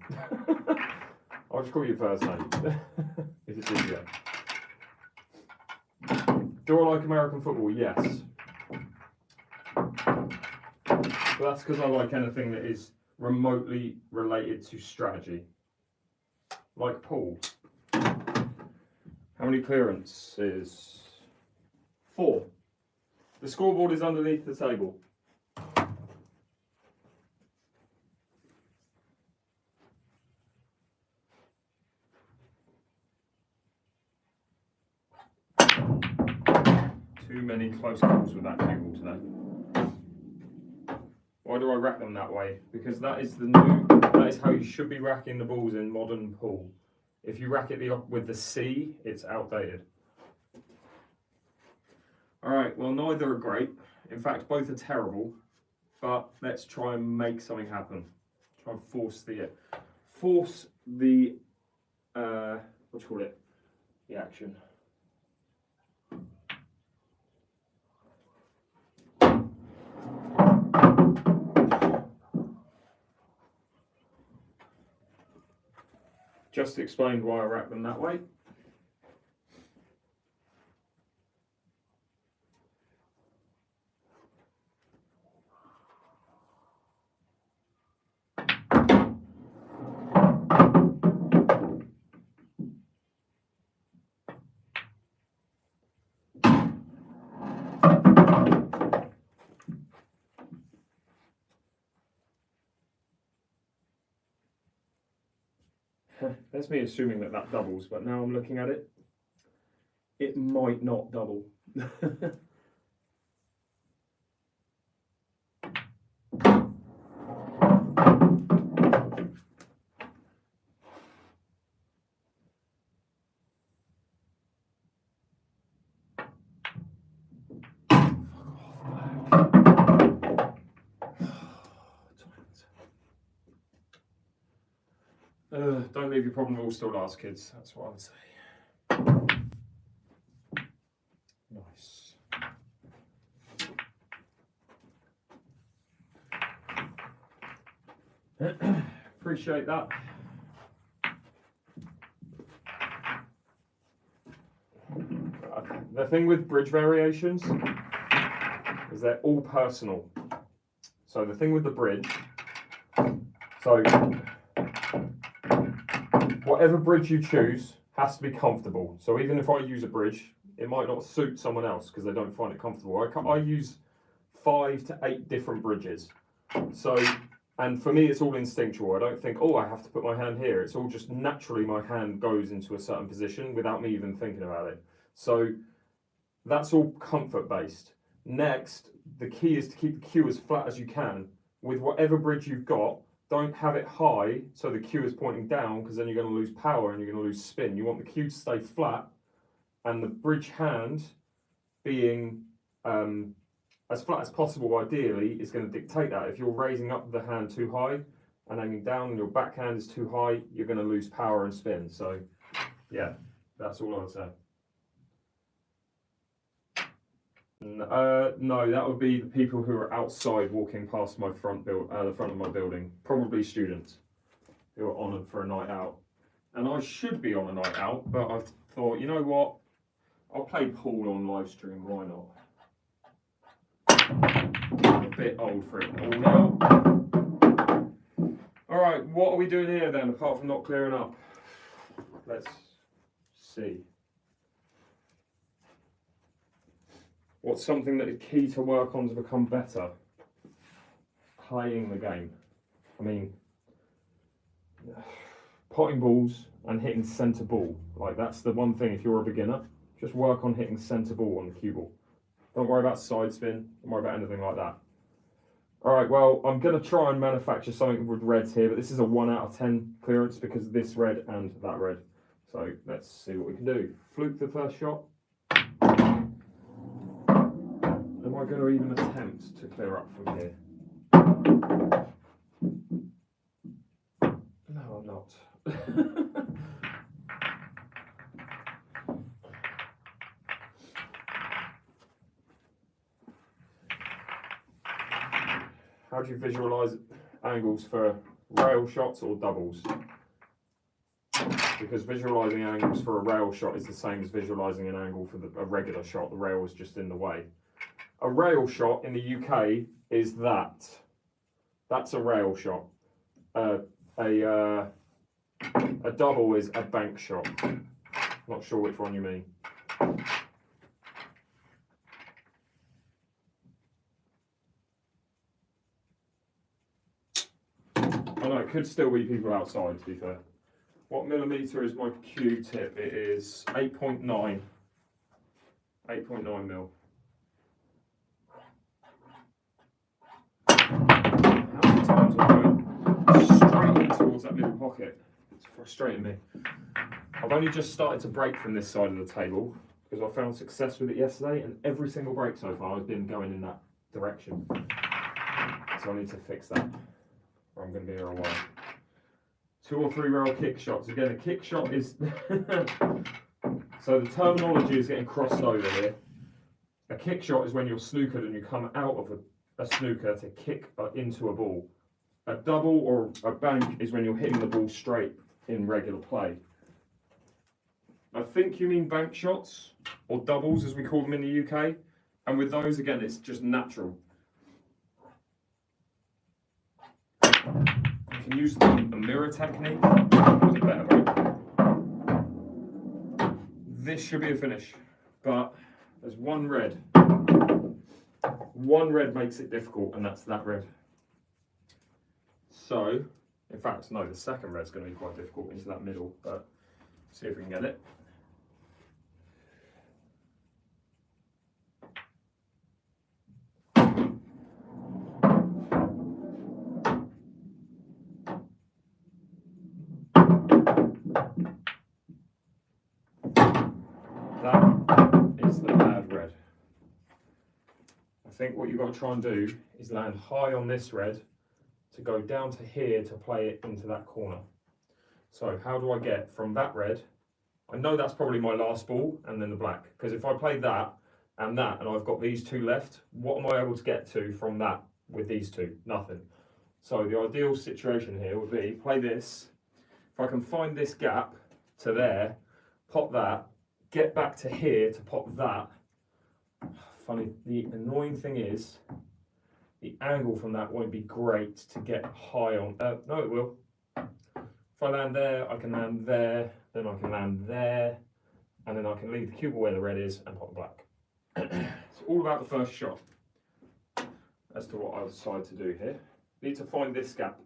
I'll just call you first name. If it's easier. Do I like American football? Yes. But that's because I like anything that is remotely related to strategy. Like pool. How many clearances? 4. The scoreboard is underneath the table. Too many close calls with that cue ball today. Why do I rack them that way? Because that is how you should be racking the balls in modern pool. If you rack it with the C, it's outdated. Alright, well neither are great. In fact, both are terrible. But let's try and make something happen. Try and force the what do you call it? The action. Just explained why I rack them that way. That's me assuming that doubles, but now I'm looking at it, it might not double. Don't leave your problem rules till last, kids. That's what I would say. Nice. Appreciate that. The thing with bridge variations is they're all personal. So the thing with the bridge, whatever bridge you choose has to be comfortable. So even if I use a bridge, it might not suit someone else because they don't find it comfortable. I use 5 to 8 different bridges. So, and for me, it's all instinctual. I don't think, oh, I have to put my hand here. It's all just naturally my hand goes into a certain position without me even thinking about it. So that's all comfort based. Next, the key is to keep the cue as flat as you can with whatever bridge you've got. Don't have it high so the cue is pointing down because then you're going to lose power and you're going to lose spin. You want the cue to stay flat and the bridge hand being as flat as possible ideally is going to dictate that. If you're raising up the hand too high and aiming down and your backhand is too high, you're going to lose power and spin. So yeah, that's all I would say. No, that would be the people who are outside walking past my the front of my building. Probably students who are on for a night out. And I should be on a night out, but I thought, you know what? I'll play pool on live stream, why not? I'm a bit old for it all now. Alright, what are we doing here then, apart from not clearing up? Let's see. What's something that is key to work on to become better? Playing the game. I mean, potting balls and hitting centre ball. Like, that's the one thing if you're a beginner. Just work on hitting centre ball on the cue ball. Don't worry about side spin. Don't worry about anything like that. Alright, well, I'm going to try and manufacture something with reds here, but this is a 1 out of 10 clearance because of this red and that red. So let's see what we can do. Fluke the first shot. Am I going to even attempt to clear up from here? No, I'm not. How do you visualise angles for rail shots or doubles? Because visualising angles for a rail shot is the same as visualising an angle for a regular shot. The rail is just in the way. A rail shot in the UK is that. That's a rail shot. A double is a bank shot. Not sure which one you mean. I know, it could still be people outside, to be fair. What millimetre is my cue tip? It is 8.9. 8.9 mil. How many times am I going straight in towards that middle pocket? It's frustrating me. I've only just started to break from this side of the table because I found success with it yesterday, and every single break so far has been going in that direction. So I need to fix that, or I'm going to be here a while. 2 or 3 rail kick shots. Again, a kick shot is... So the terminology is getting crossed over here. A kick shot is when you're snookered and you come out of a snooker to kick into a ball. A double or a bank is when you're hitting the ball straight in regular play. I think you mean bank shots, or doubles as we call them in the UK. And with those, again, it's just natural. You can use a mirror technique. It's a better break. This should be a finish, but there's one red. One red makes it difficult, and that's that red. So, in fact, no, the second red's going to be quite difficult into that middle, but see if we can get it. That is the bad red. I think what you've got to try and do is land high on this red to go down to here to play it into that corner. So how do I get from that red? I know that's probably my last ball, and then the black, because if I play that and I've got these two left, what am I able to get to from that with these two? Nothing. So the ideal situation here would be play this. If I can find this gap to there, pop that, get back to here to pop that. Funny, the annoying thing is the angle from that won't be great to get high on. No, it will. If I land there, I can land there, then I can land there, and then I can leave the cue ball where the red is and pop the black. It's all about the first shot as to what I decide to do here. Need to find this gap.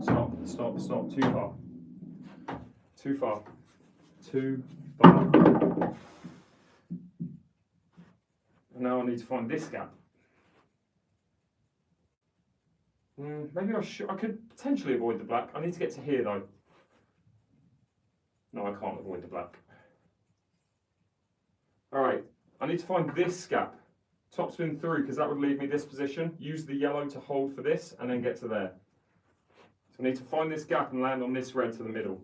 Stop, stop, stop, too far. Too far. Too far. And now I need to find this gap. Maybe I could potentially avoid the black. I need to get to here though. No, I can't avoid the black. Alright, I need to find this gap. Topspin through, because that would leave me this position. Use the yellow to hold for this and then get to there. So I need to find this gap and land on this red to the middle.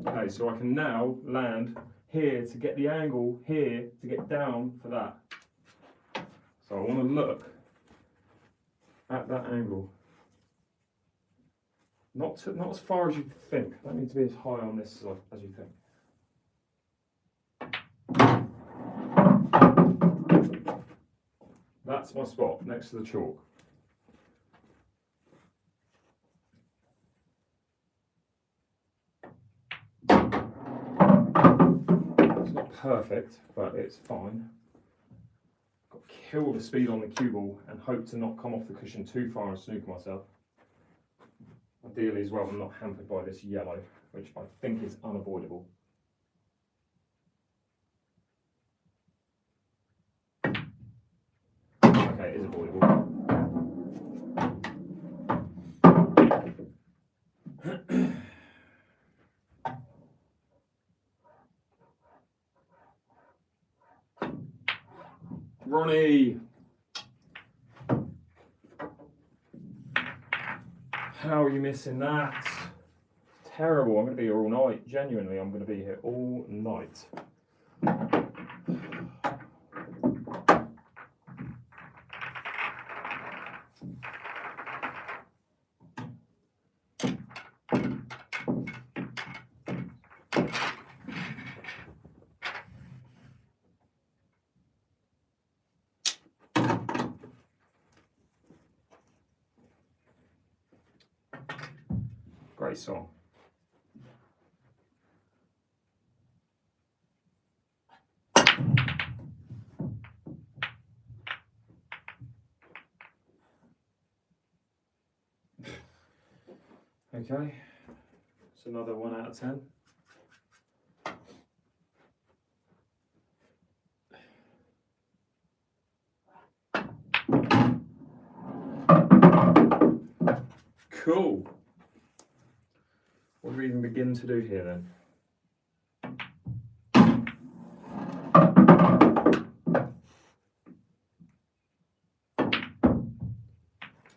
Okay, so I can now land here to get the angle here to get down for that. So I want to look at that angle. Not as far as you think. I don't need to be as high on this as you think. That's my spot next to the chalk. It's not perfect, but it's fine. Got to kill the speed on the cue ball and hope to not come off the cushion too far and snooker myself. Ideally as well, I'm not hampered by this yellow, which I think is unavoidable. Okay, it is avoidable. Ronnie! How are you missing that? Terrible. I'm going to be here all night. Genuinely, I'm going to be here all night. Great song. Okay, it's another 1 out of 10. Cool. What do we even begin to do here then?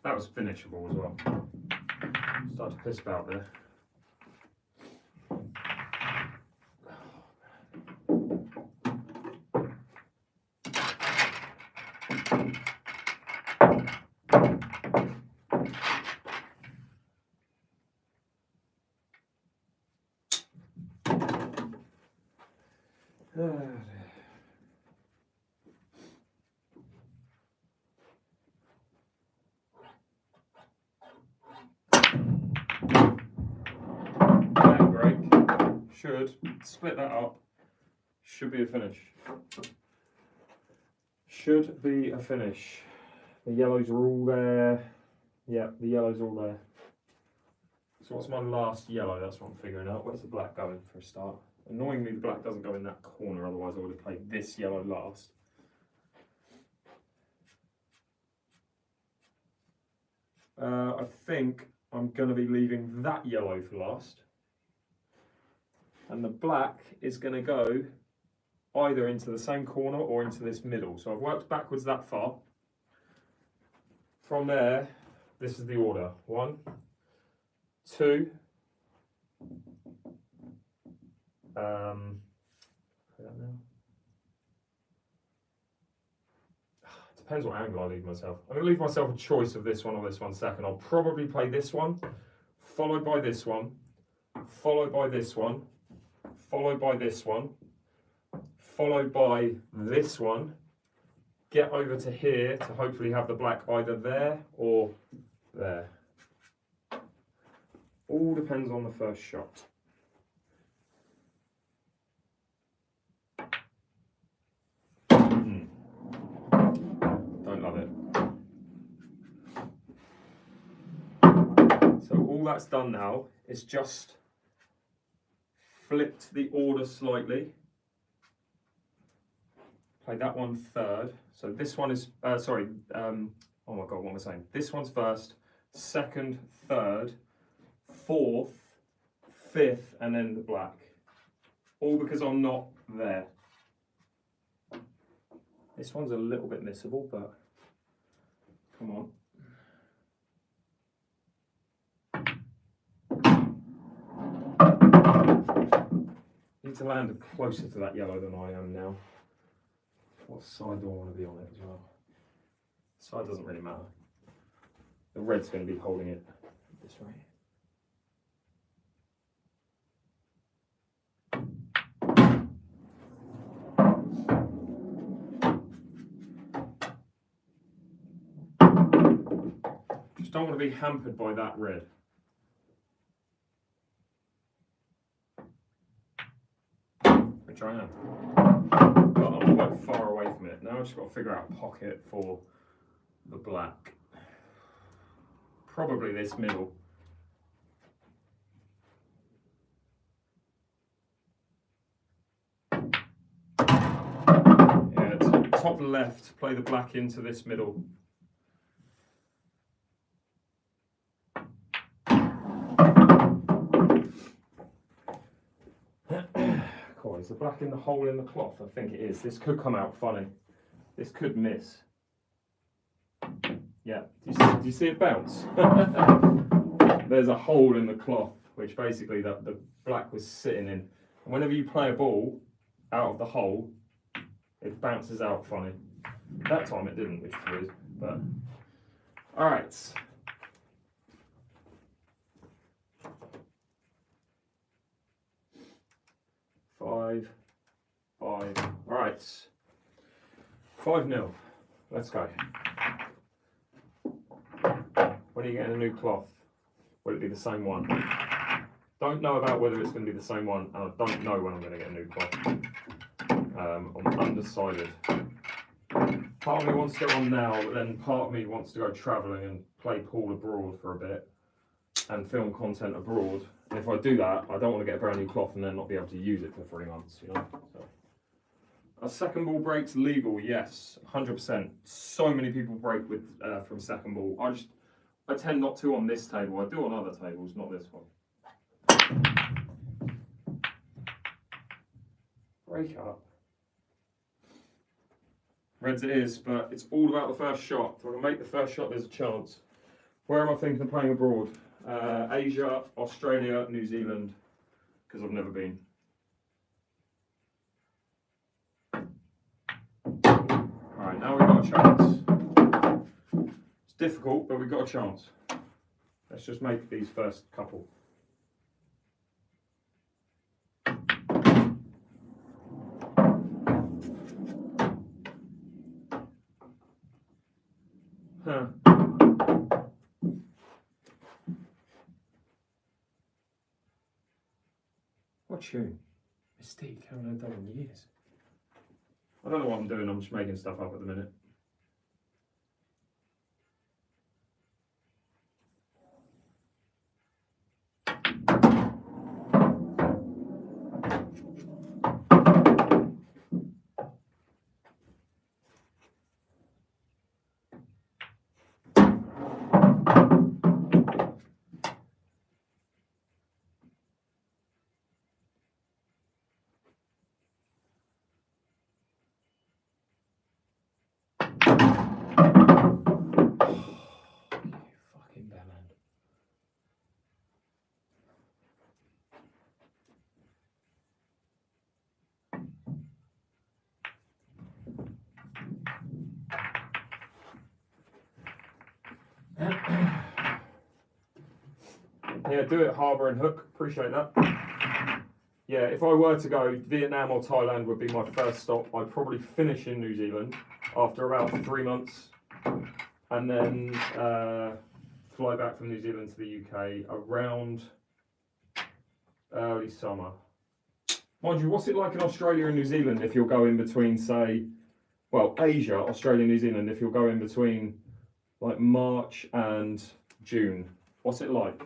That was finishable as well. Started to piss about there. Should split that up. Should be a finish. Should be a finish. The yellows are all there. Yeah, the yellows are all there. So what's my last yellow? That's what I'm figuring out. Where's the black going for a start? Annoyingly, the black doesn't go in that corner, otherwise I would have played this yellow last. I think I'm going to be leaving that yellow for last. And the black is going to go either into the same corner or into this middle. So I've worked backwards that far. From there, this is the order. 1, 2. Depends what angle I leave myself. I'm going to leave myself a choice of this one or this one second. I'll probably play this one, followed by this one, followed by this one, followed by this one, followed by this one, get over to here to hopefully have the black either there or there. All depends on the first shot. Don't love it. So all that's done now is just flipped the order slightly. Play that one third. So this one is, oh my God, what am I saying? This one's first, second, third, fourth, fifth, and then the black. All because I'm not there. This one's a little bit missable, but come on. Need to land closer to that yellow than I am now. What side do I want to be on it as well? Side doesn't really matter. The red's going to be holding it this way. Just don't want to be hampered by that red. Which I am. But I'm quite far away from it. Now I've just got to figure out a pocket for the black. Probably this middle. Yeah, top left, play the black into this middle. Cool, is the black in the hole in the cloth? I think it is. This could come out funny. This could miss. Yeah, do you see it bounce? There's a hole in the cloth, which basically the black was sitting in. And whenever you play a ball out of the hole, it bounces out funny. That time it didn't, which is weird. But all right. Five. All right. 5-0. Let's go. When are you getting a new cloth? Will it be the same one? Don't know about whether it's going to be the same one, and I don't know when I'm going to get a new cloth. I'm undecided. Part of me wants to go on now, but then part of me wants to go travelling and play pool abroad for a bit and film content abroad. And if I do that, I don't want to get a brand new cloth and then not be able to use it for 3 months, you know? So. Are second ball breaks legal? Yes, 100%. So many people break with from second ball. I tend not to on this table. I do on other tables, not this one. Break up. Reds it is, but it's all about the first shot. If I can make the first shot, there's a chance. Where am I thinking of playing abroad? Asia, Australia, New Zealand, because I've never been. Alright, now we've got a chance. It's difficult, but we've got a chance. Let's just make these first couple. Huh. What tune? Steve haven't done in years. I don't know what I'm doing, I'm just making stuff up at the minute. Yeah, do it, Harbour and Hook. Appreciate that. Yeah, if I were to go, Vietnam or Thailand would be my first stop. I'd probably finish in New Zealand after about 3 months, and then fly back from New Zealand to the UK around early summer. Mind you, what's it like in Australia and New Zealand if you'll go in between, say, well, Asia, Australia, New Zealand, if you'll go in between like March and June? What's it like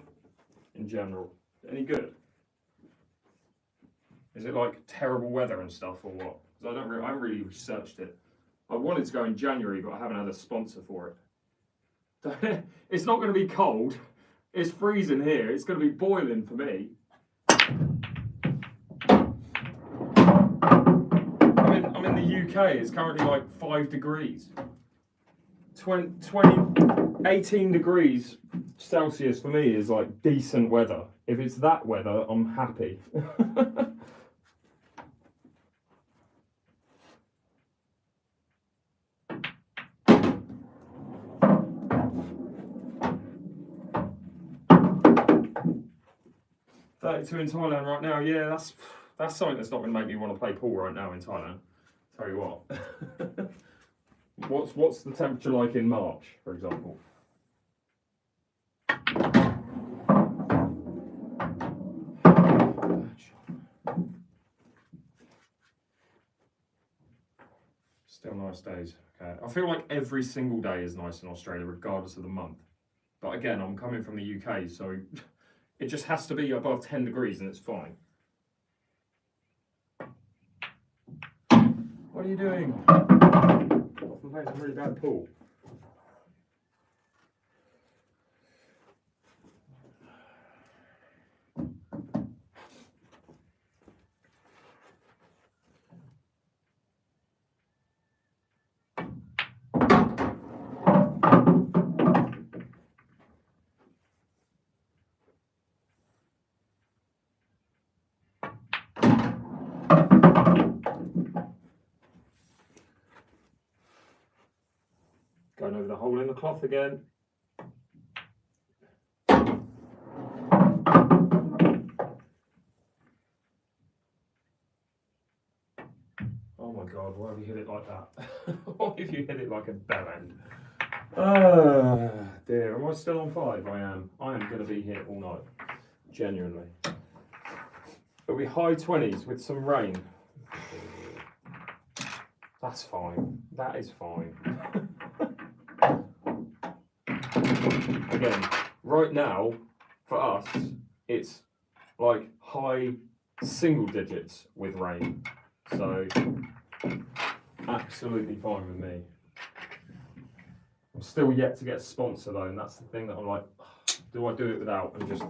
in general? Any good? Is it like terrible weather and stuff or what? Because I haven't really researched it. I wanted to go in January, but I haven't had a sponsor for it. It's not going to be cold. It's freezing here. It's going to be boiling for me. I'm in the UK. It's currently like 5 degrees. 18 degrees Celsius for me is like decent weather. If it's that weather, I'm happy. 32 in Thailand right now. Yeah, that's something that's not going to make me want to play pool right now in Thailand. Tell you what. What's the temperature like in March, for example? Still nice days. Okay. I feel like every single day is nice in Australia, regardless of the month. But again, I'm coming from the UK, so it just has to be above 10 degrees and it's fine. What are you doing? I'm playing some really bad pool. Going over the hole in the cloth again. Oh my God, why have you hit it like that? Why have you hit it like a bell end? Dear, am I still on 5? I am. I am going to be here all night. Genuinely. It'll be high 20s with some rain. That's fine. That is fine. Again, right now, for us, it's like high single digits with rain. So, absolutely fine with me. I'm still yet to get a sponsor though, and that's the thing that I'm like, do I do it without and just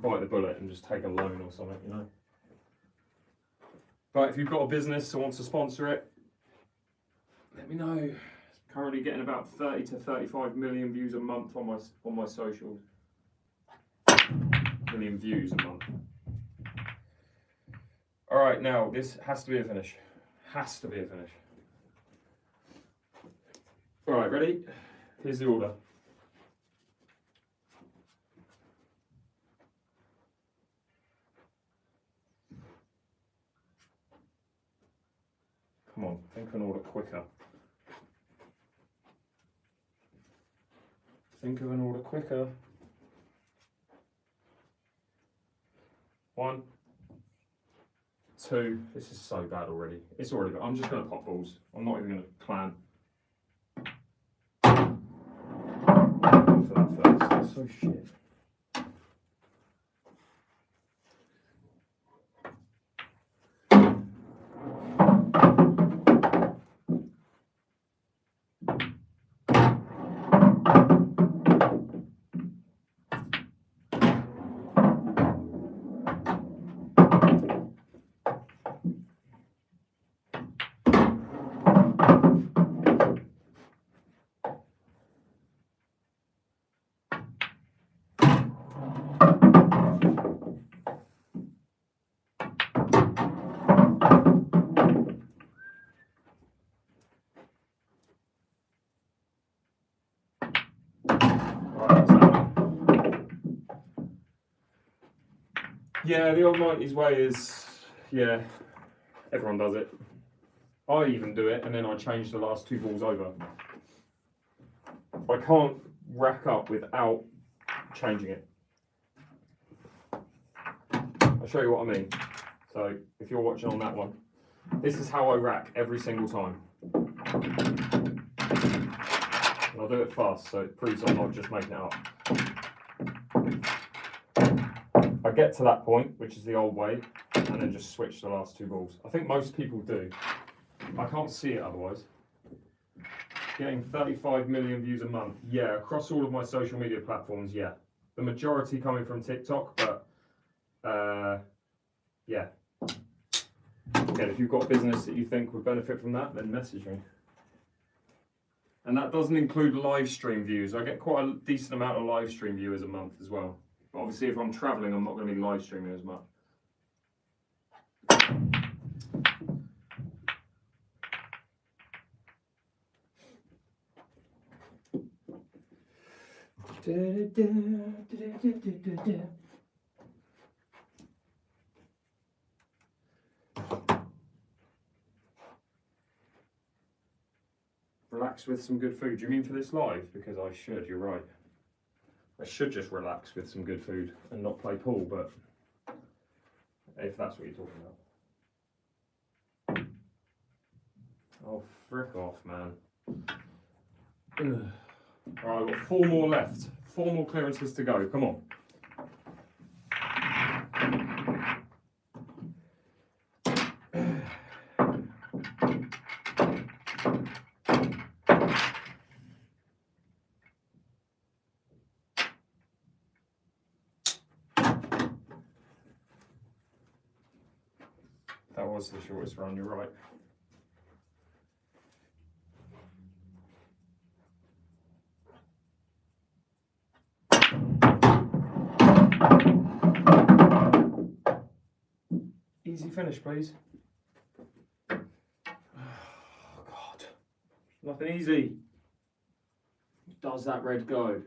bite the bullet and just take a loan or something, you know? But if you've got a business that wants to sponsor it, let me know. Currently getting about 30 to 35 million views a month on my socials. Million views a month. All right, now this has to be a finish. Has to be a finish. All right, ready? Here's the order. Come on, think of an order quicker. Think of an order quicker. 1, 2. This is so bad already. It's already bad. I'm just going to pop balls. I'm not even going to plan. For that first. That's so shit. Yeah, the old 90s way is, yeah, everyone does it. I even do it, and then I change the last 2 balls over. I can't rack up without changing it. I'll show you what I mean. So, if you're watching on that one, this is how I rack every single time. And I'll do it fast, so it proves I'm not just making it up. I get to that point, which is the old way, and then just switch the last 2 balls. I think most people do. I can't see it otherwise. Getting 35 million views a month. Yeah, across all of my social media platforms, yeah. The majority coming from TikTok, but yeah. Again, if you've got a business that you think would benefit from that, then message me. And that doesn't include live stream views. I get quite a decent amount of live stream viewers a month as well. But obviously, if I'm traveling, I'm not going to be live streaming as much. Relax with some good food. Do you mean for this live? Because I should, you're right. I should just relax with some good food and not play pool, but if that's what you're talking about. Oh, frick off, man. Ugh. Alright, I've got 4 more left. 4 more clearances to go. Come on. That was the shortest run, you're right. Easy finish, please. Oh, God. Nothing easy. Does that red go?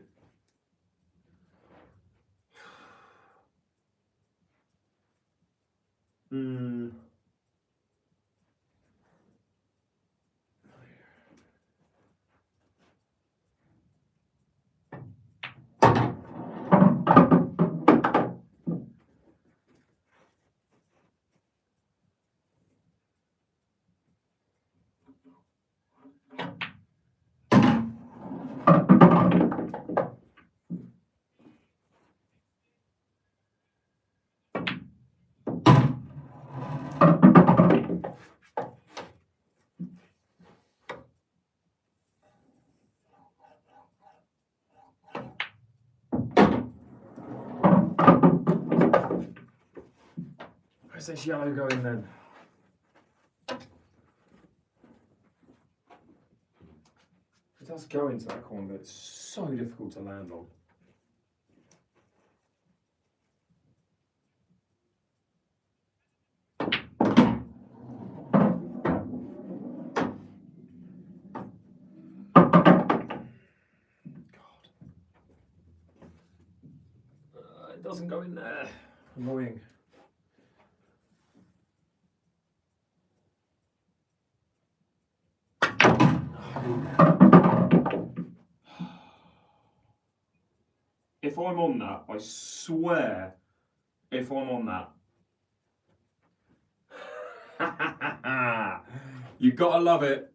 Where's this yellow going then? It does go into that corner, but it's so difficult to land on. God. It doesn't go in there. Annoying. If I'm on that, I swear, if I'm on that, you gotta love it.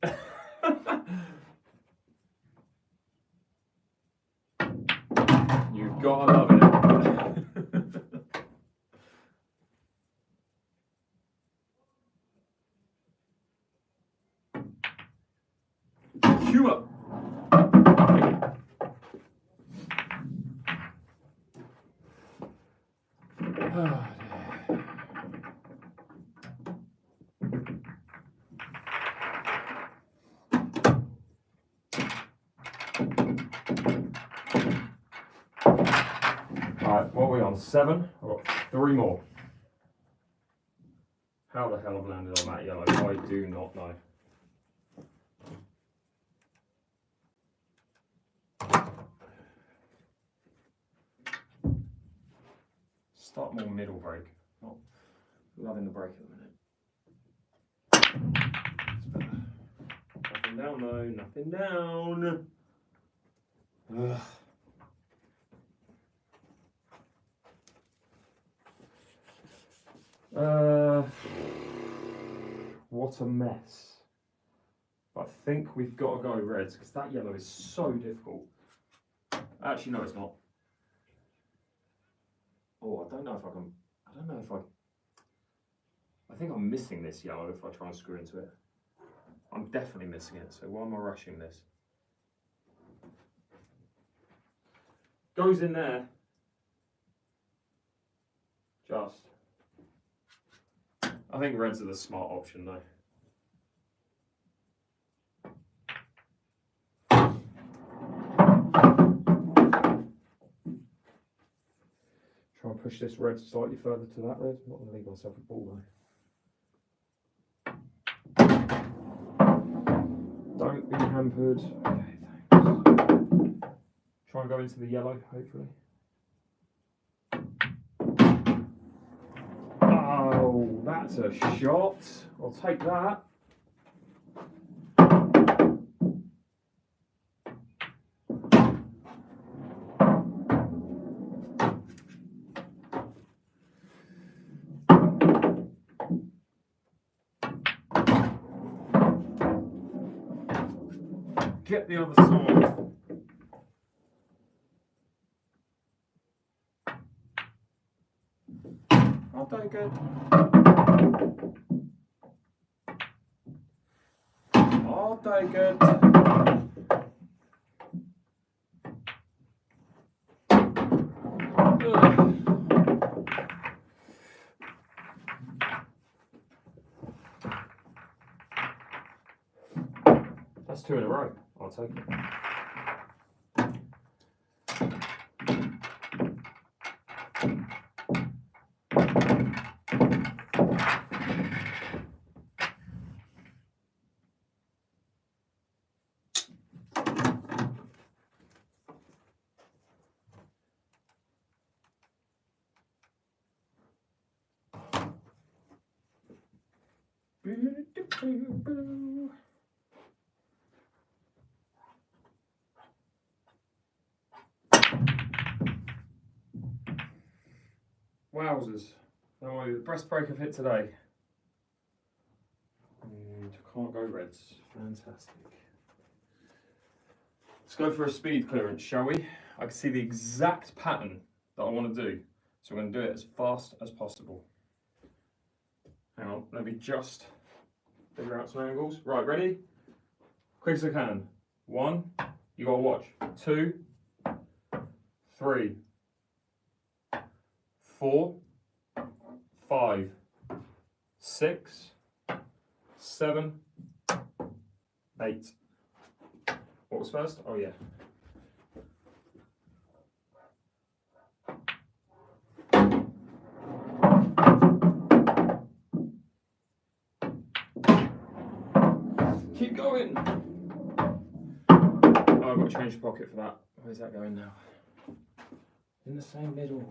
You've gotta love it. Cue up. Alright, what are we on? 7? I've got 3 more. How the hell I've landed on that yellow, I do not know. Start more middle break. Not loving the break at the minute. Nothing down though, nothing down. Ugh. What a mess. But I think we've got to go reds because that yellow is so difficult. Actually, no, it's not. Oh, I don't know if I can. I don't know if I think I'm missing this yellow if I try and screw into it. I'm definitely missing it. So why am I rushing this? Goes in there. Just. I think reds are the smart option though. Try and push this red slightly further to that red. I'm not going to leave myself a ball though. Don't be hampered. Okay, thanks. Try and go into the yellow, hopefully. Oh, that's a shot. I'll take that. get the other side. I'll take it. I'll take it. That's 2 in a row. I'll take it. Wowzers. Oh, the breast break I've hit today. And can't go reds. Fantastic. Let's go for a speed clearance, shall we? I can see the exact pattern that I want to do. So we're going to do it as fast as possible. Hang on, let me just figure out some angles. Right, ready? Quick as I can. 1, you gotta watch. 2, 3, 4, 5, 6, 7, 8. What was first? Oh yeah. Keep going. Oh, I've got to change the pocket for that. Where's that going now? In the same middle.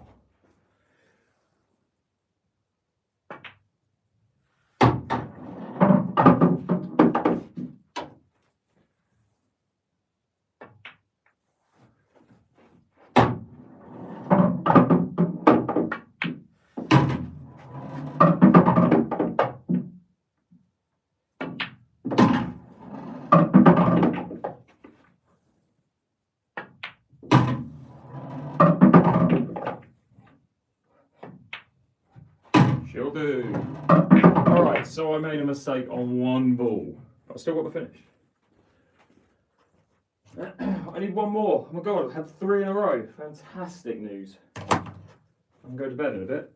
She'll do. Alright, so I made a mistake on 1 ball. But I still got the finish. I need 1 more. Oh my god, I've had 3 in a row. Fantastic news. I can go to bed in a bit.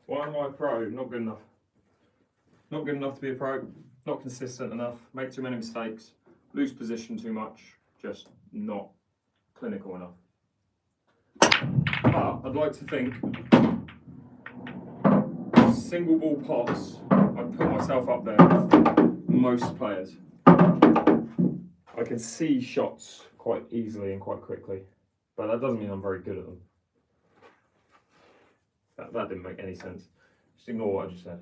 Why am I a pro? Not good enough. Not good enough to be a pro. Not consistent enough. Make too many mistakes. Lose position too much. Just not clinical enough. But I'd like to think single ball pots, I'd put myself up there with most players. I can see shots quite easily and quite quickly, but that doesn't mean I'm very good at them. That didn't make any sense. Just ignore what I just said.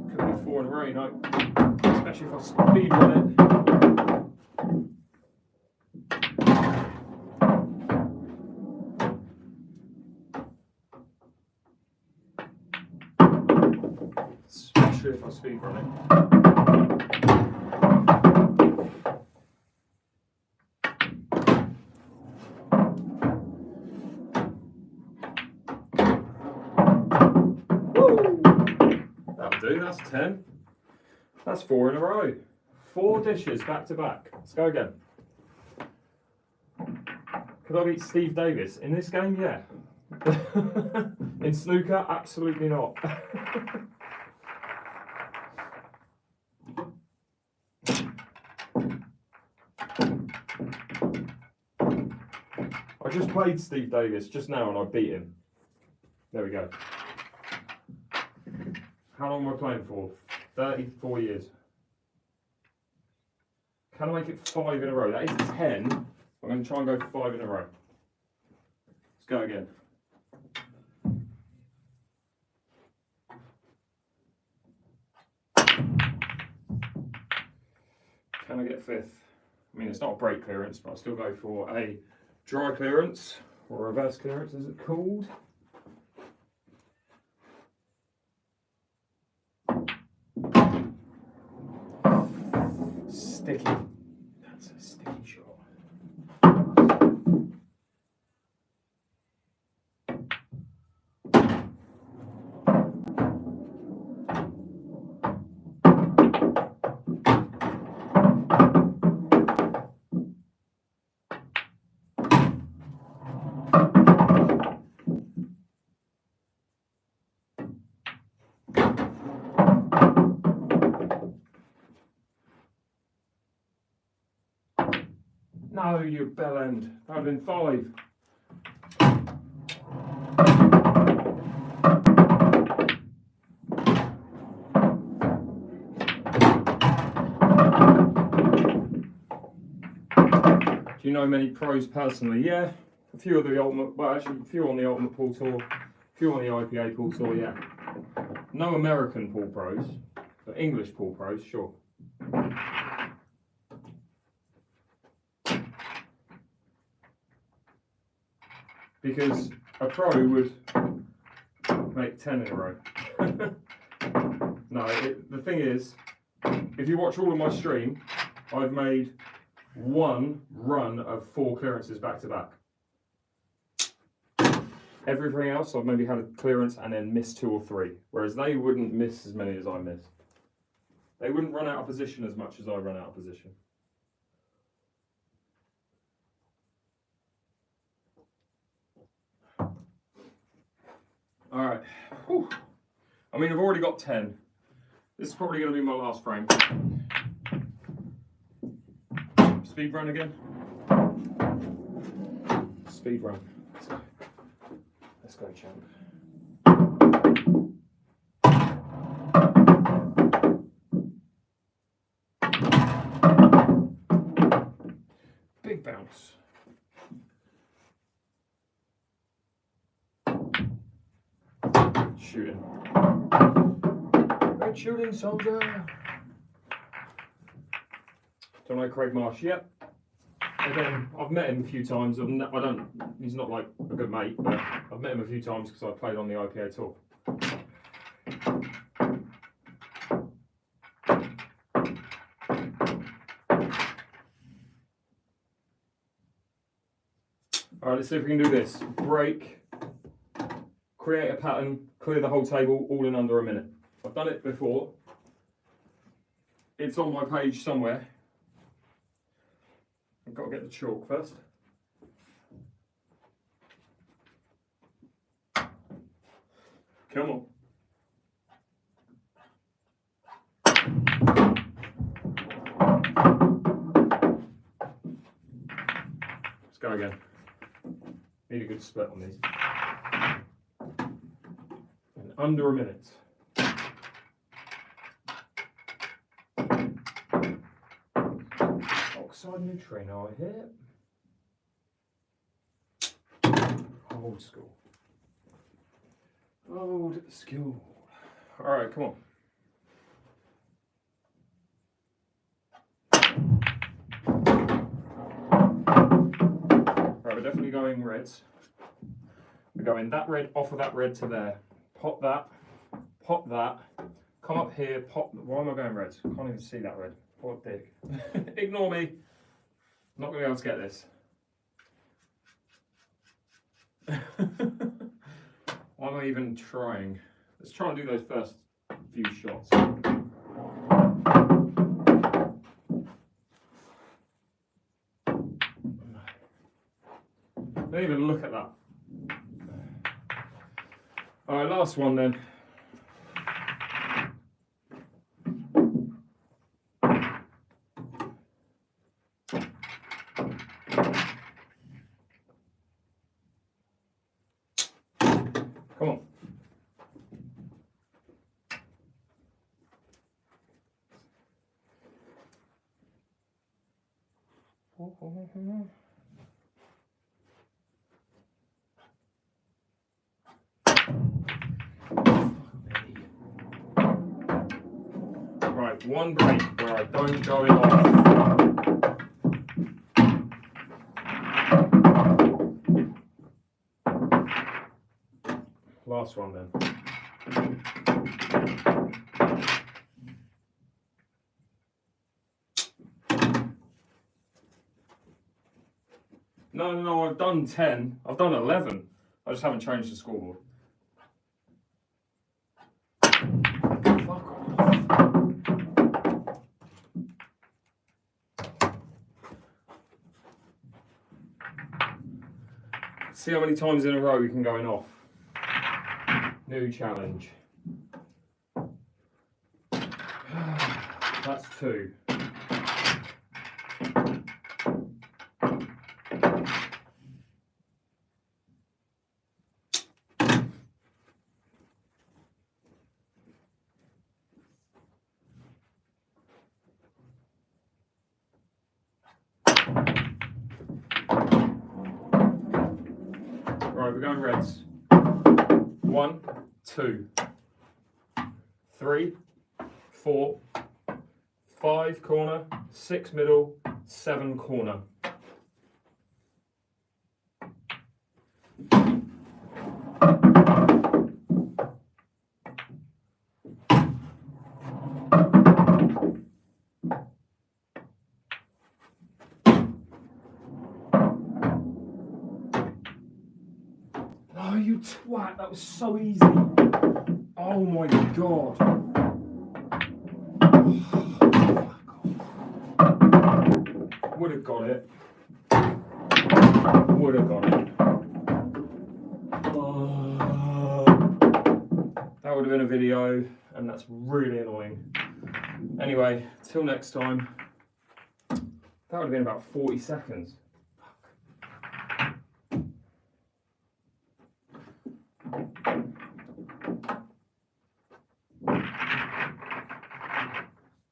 Could be 4 in a row, you know. Especially if I speed run it. Especially if I speed run it. That's 10. That's 4 in a row. 4 dishes back to back. Let's go again. Could I beat Steve Davis in this game? Yeah. In snooker? Absolutely not. I just played Steve Davis just now and I beat him. There we go. How long am I playing for? 34 years. Can I make it 5 in a row? That is 10. I'm going to try and go 5 in a row. Let's go again. Can I get 5th? I mean, it's not a break clearance, but I'll still go for a dry clearance, or reverse clearance as it's called. Sticky. That's a sticky shot. No, you bell end. That would have been 5. Do you know many pros personally? Yeah, a few of the ultimate, well actually a few on the Ultimate Pool Tour, a few on the IPA Pool Tour, yeah. No American pool pros, but English pool pros, sure. Because a pro would make 10 in a row. No, the thing is, if you watch all of my stream, I've made 1 run of 4 clearances back to back. Everything else, I've maybe had a clearance and then missed 2 or 3, whereas they wouldn't miss as many as I miss. They wouldn't run out of position as much as I run out of position. All right. Whew. I mean, I've already got 10. This is probably going to be my last frame. Speed run again. Speed run. Let's go, champ. Big bounce. Shooting. Red shooting soldier. Don't know Craig Marsh? Yep. Again, I've met him a few times. He's not like a good mate, but I've met him a few times because I played on the IPA tour. All right, let's see if we can do this. Break, create a pattern, clear the whole table, all in under a minute. I've done it before. It's on my page somewhere. I've got to get the chalk first. Come on. Let's go again. Need a good split on these. And under a minute. Oxide neutrino here. Old school. Old school. All right, come on. Right, we're definitely going reds. We're going that red off of that red to there. Pop that, come up here, pop. Why am I going reds? Can't even see that red. What big. Ignore me. Not going to be able to get this. Why am I even trying? Let's try and do those first few shots. Don't even look at that. Alright, last one then. Come on. Right, one break where I don't go it off. Last one then. No, I've done 10. I've done 11. I just haven't changed the scoreboard. Fuck off. See how many times in a row you can go in off. New challenge. That's 2. Right, we're going reds. 1, 2, 3, 4, 5 corner, 6 middle, 7 corner. Oh, you twat, that was so easy. Oh my god. Would have got it. Would have got it. That would have been a video, and that's really annoying. Anyway, till next time. That would have been about 40 seconds.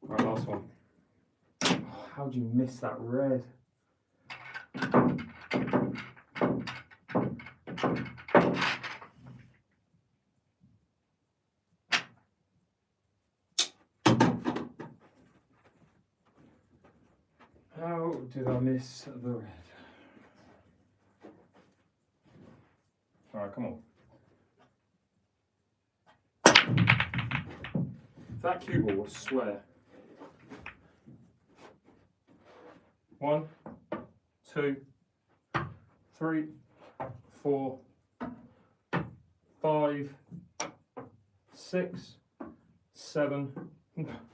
Right, last one. Oh, how'd you miss that red? How did I miss the red? Alright, come on. That cue ball, I swear. 1, 2, 3, 4, 5, 6, 7.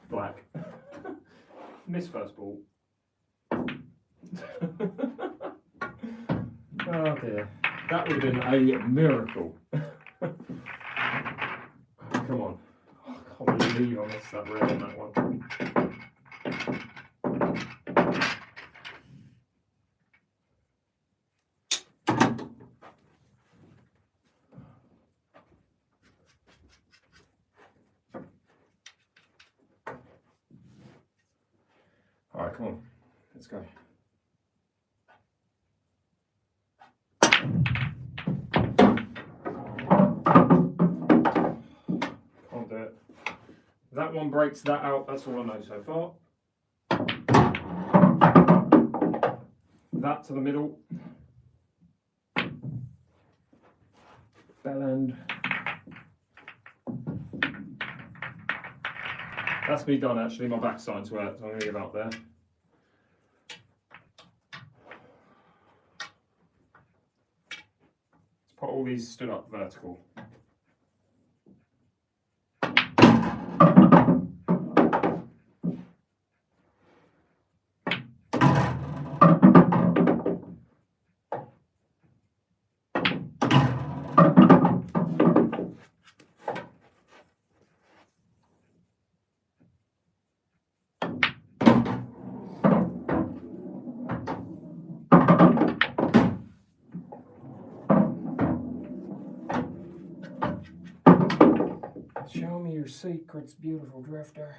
Black. Miss first ball. Oh dear. That would have been a miracle. Come on. I can't believe I missed that red on that one. Alright, come on. Let's go. Can't do it. If that one breaks that out, that's all I know so far. That to the middle. Bell end. That's me done actually, my back's starting to hurt, so I'm going to give up there. Let's put all these stood up vertical. Show me your secrets, beautiful drifter.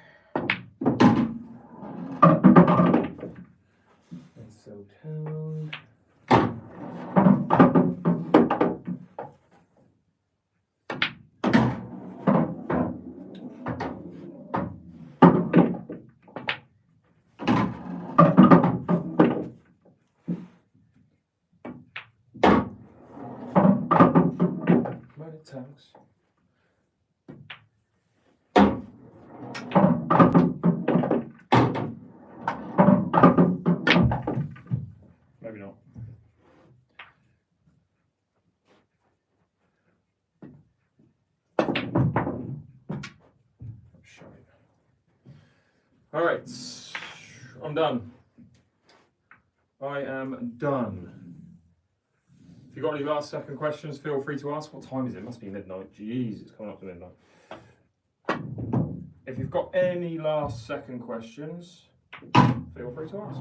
It's Fell down. Tanks. Maybe not. All right, I'm done. I am done. If you've got any last second questions, feel free to ask. What time is it? It must be midnight. Jeez, it's coming up to midnight. If you've got any last second questions, feel free to ask.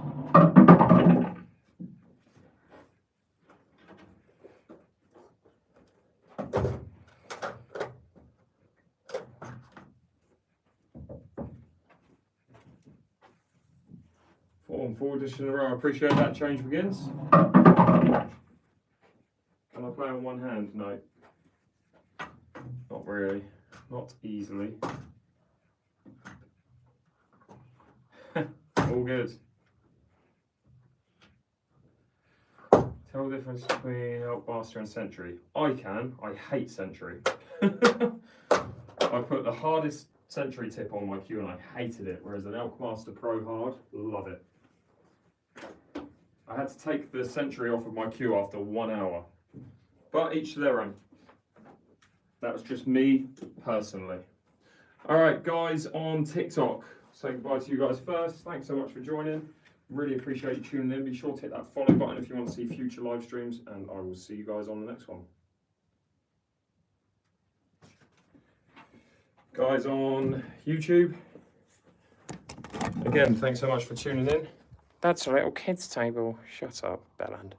Four dishes in a row. I appreciate that. Change begins. Can I play on one hand? No. Not really. Not easily. All good. Tell the difference between Elkmaster and Century. I can. I hate Century. I put the hardest Century tip on my cue and I hated it, whereas an Elkmaster Pro Hard, love it. I had to take the Century off of my cue after 1 hour. But each to their own. That was just me, personally. Alright, guys on TikTok. Say goodbye to you guys first. Thanks so much for joining. Really appreciate you tuning in. Be sure to hit that follow button if you want to see future live streams. And I will see you guys on the next one. Guys on YouTube. Again, thanks so much for tuning in. That's a little kid's table. Shut up, Belland.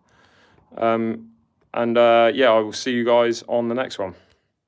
Yeah, I will see you guys on the next one.